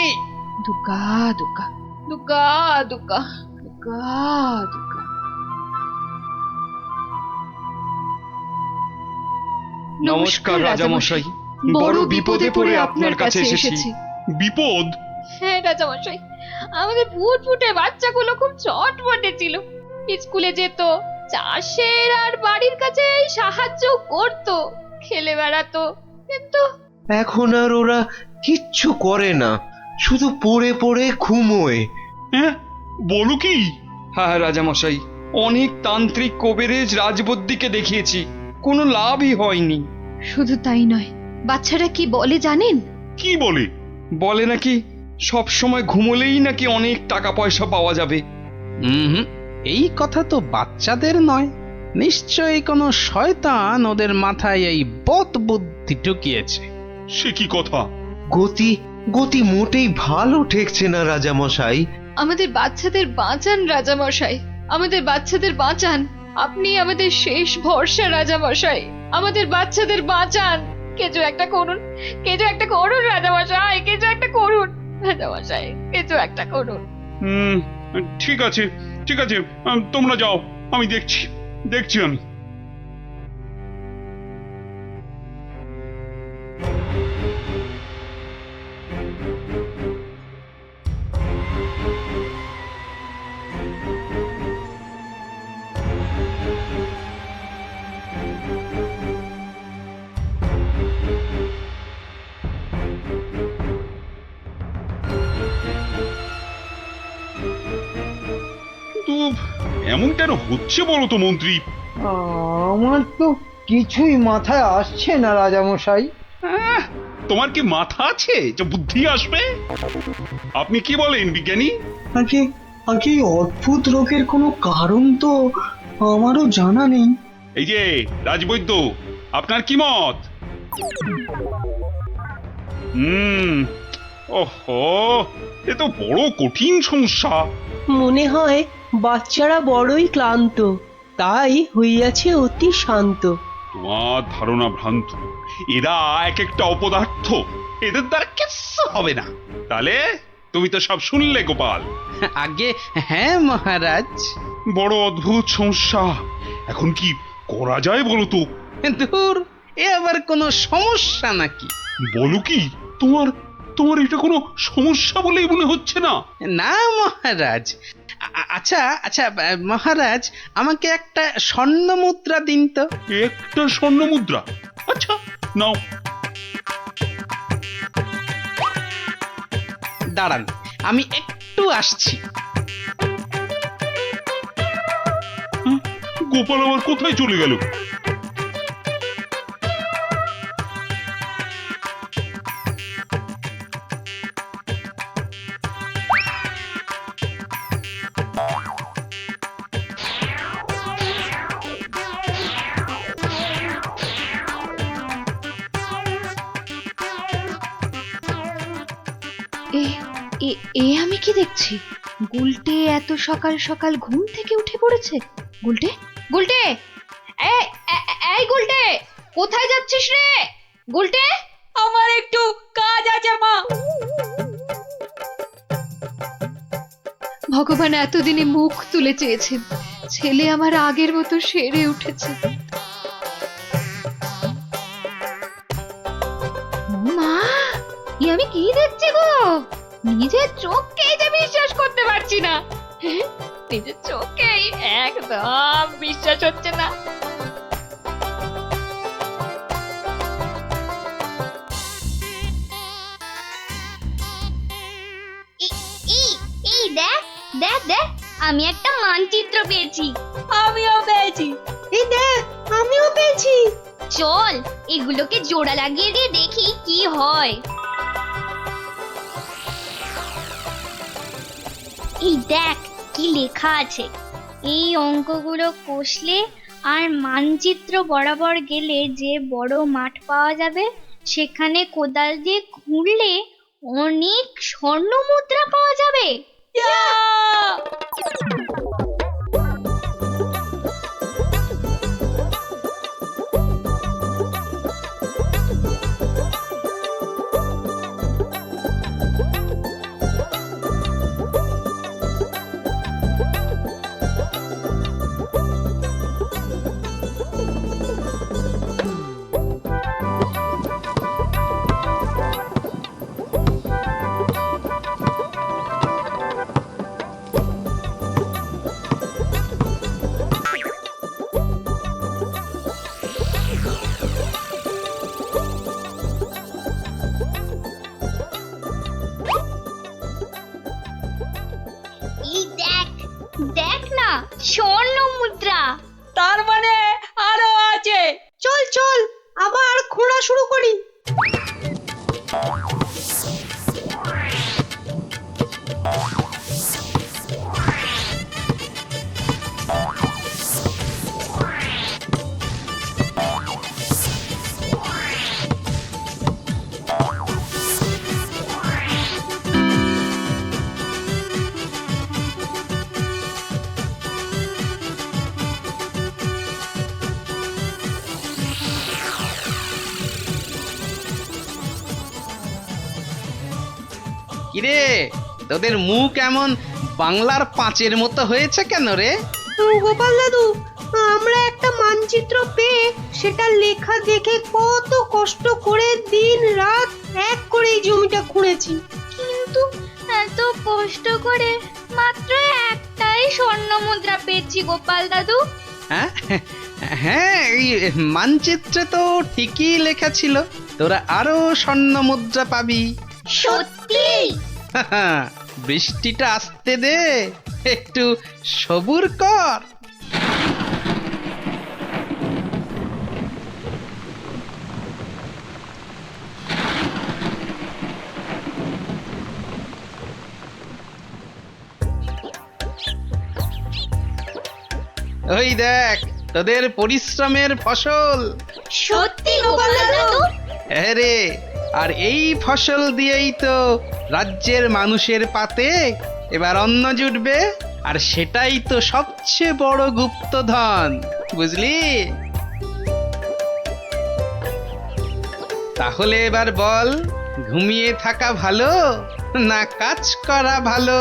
দুকা দুকা দুকা দুকা দুকা দুকা। নমস্কার রাজামশাই, বড় বিপদে পড়ে আপনার কাছে এসেছি। বিপদ? হ্যাঁ রাজামশাই, আমাদের ফুটফুটে বাচ্চাগুলো খুব চটপটে ছিল। স্কুলে যেত, চাষের আর বাড়ির কাছে সাহায্য করত, খেলে বেড়াতো, কিন্তু এখন আর ওরা কিচ্ছু করে না, শুধু পড়ে পড়ে ঘুমোয়। হ্যাঁ বলো কি? হ্যাঁ রাজামশাই, অনেক তান্ত্রিক কবিরাজ রাজবদ্দিকে দেখিয়েছি, কোনো লাভই হয়নি। শুধু তাই নয়, বাচ্চারা কি বলে জানেন? কি বলে? বলে নাকি সব সময় ঘুমোলেই নাকি অনেক টাকা পয়সা পাওয়া যাবে। এই কথা তো বাচ্চাদের নয়, নিশ্চয়ই কোনো শয়তান ওদের মাথায় এই বদ বুদ্ধি ঢুকিয়েছে। সে কি কথা? গতি গতি মোটেই ভালো ঠেকছে না রাজামশাই। আমাদের বাচ্চাদের বাঁচান রাজামশাই, আমাদের বাচ্চাদের বাঁচান। আপনি আমাদের শেষ ভরসা রাজামশাই, আমাদের বাচ্চাদের বাঁচান। কিছু একটা করুন, কিছু একটা করুন রাজামশাই, কিছু একটা করুন রাজামশাই, কিছু একটা করুন। ঠিক আছে ঠিক আছে, তোমরা যাও, আমি দেখছি দেখছি আমি। এমন কেন হচ্ছে বলো তো মন্ত্রী? আমার তো কিছুই মাথায় আসছে না রাজামশাই। তোমার কি মাথা আছে যে বুদ্ধি আসবে? আপনি কি বলেন বিজ্ঞানী? আগে আগে অদ্ভুত রোগের কোনো কারণ তো আমারও জানা নেই। এই যে রাজবৈদ্য, আপনার কি মত? ওহো, এ তো বড় কঠিন সমস্যা। মনে হয় বাচ্চারা বড়ই ক্লান্ত, তাই হইয়াছে অতি শান্ত। তোমার ধারণা ভ্রান্ত, এরা এক একটা অপদার্থ, এদের দ্বারা কিচ্ছু হবে না। তাহলে তুমি তো সব শুনলে গোপাল। আগে হ্যাঁ মহারাজ। বড় অদ্ভুত সমস্যা, এখন কি করা যায় বলো তো? ধুর, এ আবার কোনো সমস্যা নাকি? বলো কি, তোমার তোমার এটা কোনো সমস্যা বলেই মনে হচ্ছে না? না মহারাজ। আচ্ছা আচ্ছা মহারাজ, আমাকে একটা স্বর্ণ মুদ্রা দিন তো। একটা স্বর্ণ মুদ্রা? আচ্ছা নাও। দাঁড়ান, আমি একটু আসছি। গোপাল আবার কোথায় চলে গেল? এ আমি কি দেখছি? গুলটে এত সকাল সকাল ঘুম থেকে উঠে পড়েছে। গুলটে, গুলটে, এই গুলটে, কোথায় যাচ্ছিস রে? গুলটে, আমার একটু কাজ আছে মা। ভগবান এতদিনে মুখ তুলে চেয়েছেন, ছেলে আমার আগের মতো সেরে উঠেছে। মা, আমি কি দেখছি গো? নিজের চোখকেই যে বিশ্বাস করতে পারছি না। নিজের চোখেই একদম বিশ্বাস হচ্ছে না। এই দেখ দেখ দেখ, আমি একটা মানচিত্র পেয়েছি। আমিও পেয়েছি। এই দেখ আমিও পেয়েছি। চল এগুলোকে জোড়া লাগিয়ে দিয়ে দেখি কি হয়। এই দেখ কি লেখা আছে। এই অঙ্কগুলো কষলে আর মানচিত্র বরাবর গেলে যে বড় মাঠ পাওয়া যাবে, সেখানে কোদাল দিয়ে খুঁড়লে অনেক স্বর্ণ মুদ্রা পাওয়া যাবে। এই দেখ দেখ না, স্বর্ণ মুদ্রা। তার মানে আরো আছে। চল চল আবার খোঁড়া শুরু করি। কিরে, তোদের মুখ এমন বাংলার পাঁচের মতো হয়েছে কেন রে? গোপাল দাদু, আমরা একটা মানচিত্র পেয়ে সেটা লেখা দেখে কত কষ্ট করে দিন রাত এক করে এই জমিটা খুঁড়েছি। কিন্তু এত কষ্ট করে মাত্র একটাই স্বর্ণ মুদ্রা পেয়েছি গোপাল দাদু। হ্যাঁ হ্যাঁ, এই মানচিত্রে তো ঠিকই লেখা ছিল তোরা আরো স্বর্ণ মুদ্রা পাবি। সত্যি? বৃষ্টিটা আসতে দে, একটু সবুর কর। ওই দেখ তোদের পরিশ্রমের ফসল। সত্যি গোপাল দাদু? হ্যাঁ রে, আর এই ফসল দিয়েই তো রাজ্যের মানুষের পাতে এবার অন্ন জুটবে, আর সেটাই তো সবচেয়ে বড় গুপ্তধন, বুঝলি? তাহলে এবার বল, ঘুমিয়ে থাকা ভালো না কাজ করা ভালো?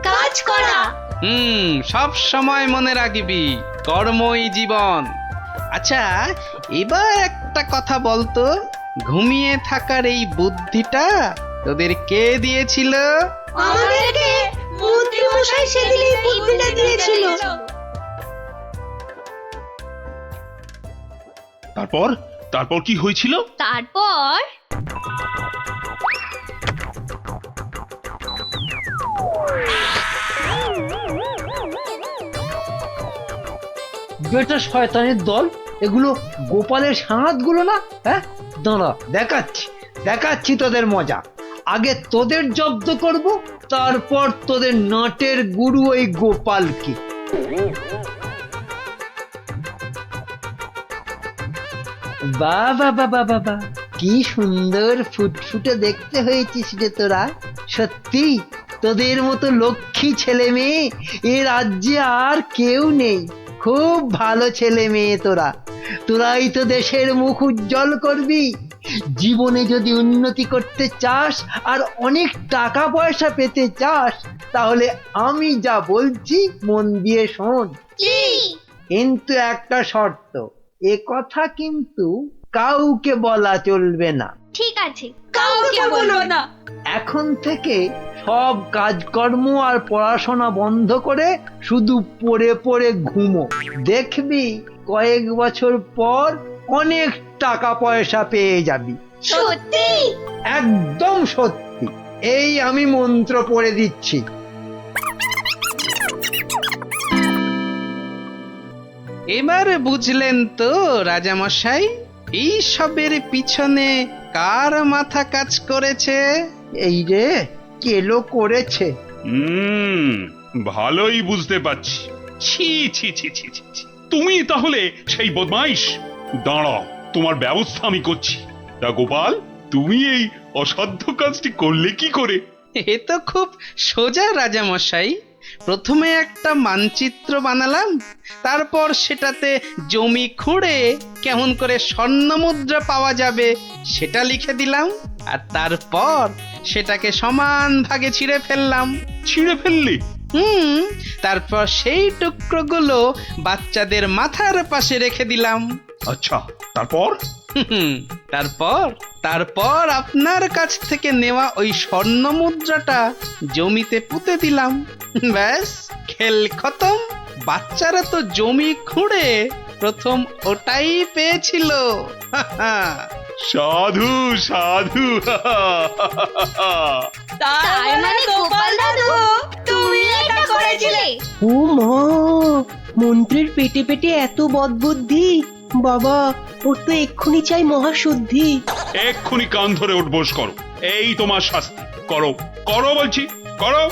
কাজ করা। সব সময় মনে রাখবি, কর্মই জীবন। আচ্ছা, এবার একটা কথা বলতো, ঘুমিয়ে থাকার এই বুদ্ধিটা তোদের কে দিয়েছিল? আমাদেরকে মন্ত্রী মশাই সেদিন এই বুদ্ধিটা দিয়েছিল। তারপর তারপর কি হয়েছিল? তারপর বেটা শয়তানের দল, এগুলো গোপালের সাঁতগুলো না? হ্যাঁ, দাঁড়া দেখাচ্ছি দেখাচ্ছি তোদের মজা। আগে তোদের জব্দ করব, তারপর তোদের নাটের গুরু ওই গোপালকে। বাবা বাবা বাবা, কি সুন্দর ফুটফুটে দেখতে হয়েছিস রে তোরা। সত্যি তোদের মতো লক্ষ্মী ছেলে মেয়ে এ রাজ্যে আর কেউ নেই। খুব ভালো ছেলে মেয়ে তোরা, তোরাই তো দেশের মুখ উজ্জ্বল করবি। জীবনে যদি উন্নতি করতে চাস আর অনেক টাকা পয়সা পেতে চাস, তাহলে আমি যা বলছি মন দিয়ে শোন। কিন্তু একটা শর্ত, এ কথা কিন্তু কাউকে বলা চলবে না। ঠিক আছে, কাউকে বলবো না। এখন থেকে সব কাজকর্ম আর পড়াশোনা বন্ধ করে শুধু পড়ে পড়ে ঘুমো। দেখবি কয়েক বছর পর অনেক টাকা পয়সা পেয়ে যাবি। সত্যি? একদম সত্যি। এই আমি মন্ত্র পড়ে দিচ্ছি। এবার বুঝলেন তো রাজামশাই এই সবের পিছনে কার মাথা কাজ করেছে? এই রে কেলো করেছে। ভালোই বুঝতে পারছি। ছি ছি ছি ছি ছি ছি। তুমি তাহলে সেই বদমাইশ। দাঁড়াও, তোমার ব্যবস্থা আমি করছি। তা গোপাল, তুমি এই অসাধ্য কাজটি করলে কি করে? এ তো খুব সোজা রাজামশাই। প্রথমে একটা মানচিত্র বানালাম, তারপর সেটাতে জমি খুঁড়ে কেমন করে স্বর্ণ মুদ্রা পাওয়া যাবে সেটা লিখে দিলাম, আর তারপর সেটাকে সমান ভাগে ছিঁড়ে ফেললাম। ছিঁড়ে ফেললি? তারপর সেই টুকরোগুলো বাচ্চাদের মাথার পাশে রেখে দিলাম। আচ্ছা, তারপর? তারপর আপনার কাছ থেকে নেওয়া ওই স্বর্ণ মুদ্রাটা জমিতে পুঁতে দিলাম। ব্যাস, খেল খতম। বাচ্চারা তো জমি খুঁড়ে প্রথম ওটাই পেয়েছিল। সাধু সাধু। তার মানে গোপাল দাদু তুমি এটা করেছিলে? ও মা, মন্ত্রীর পেটে পেটে এত বদবুদ্ধি! বাবা, ওর তো এক্ষুনি চাই মহাশুদ্ধি। এক্ষুনি কান ধরে উঠবোস করো, এই তোমার শাস্তি। করো করো বলছি, করো।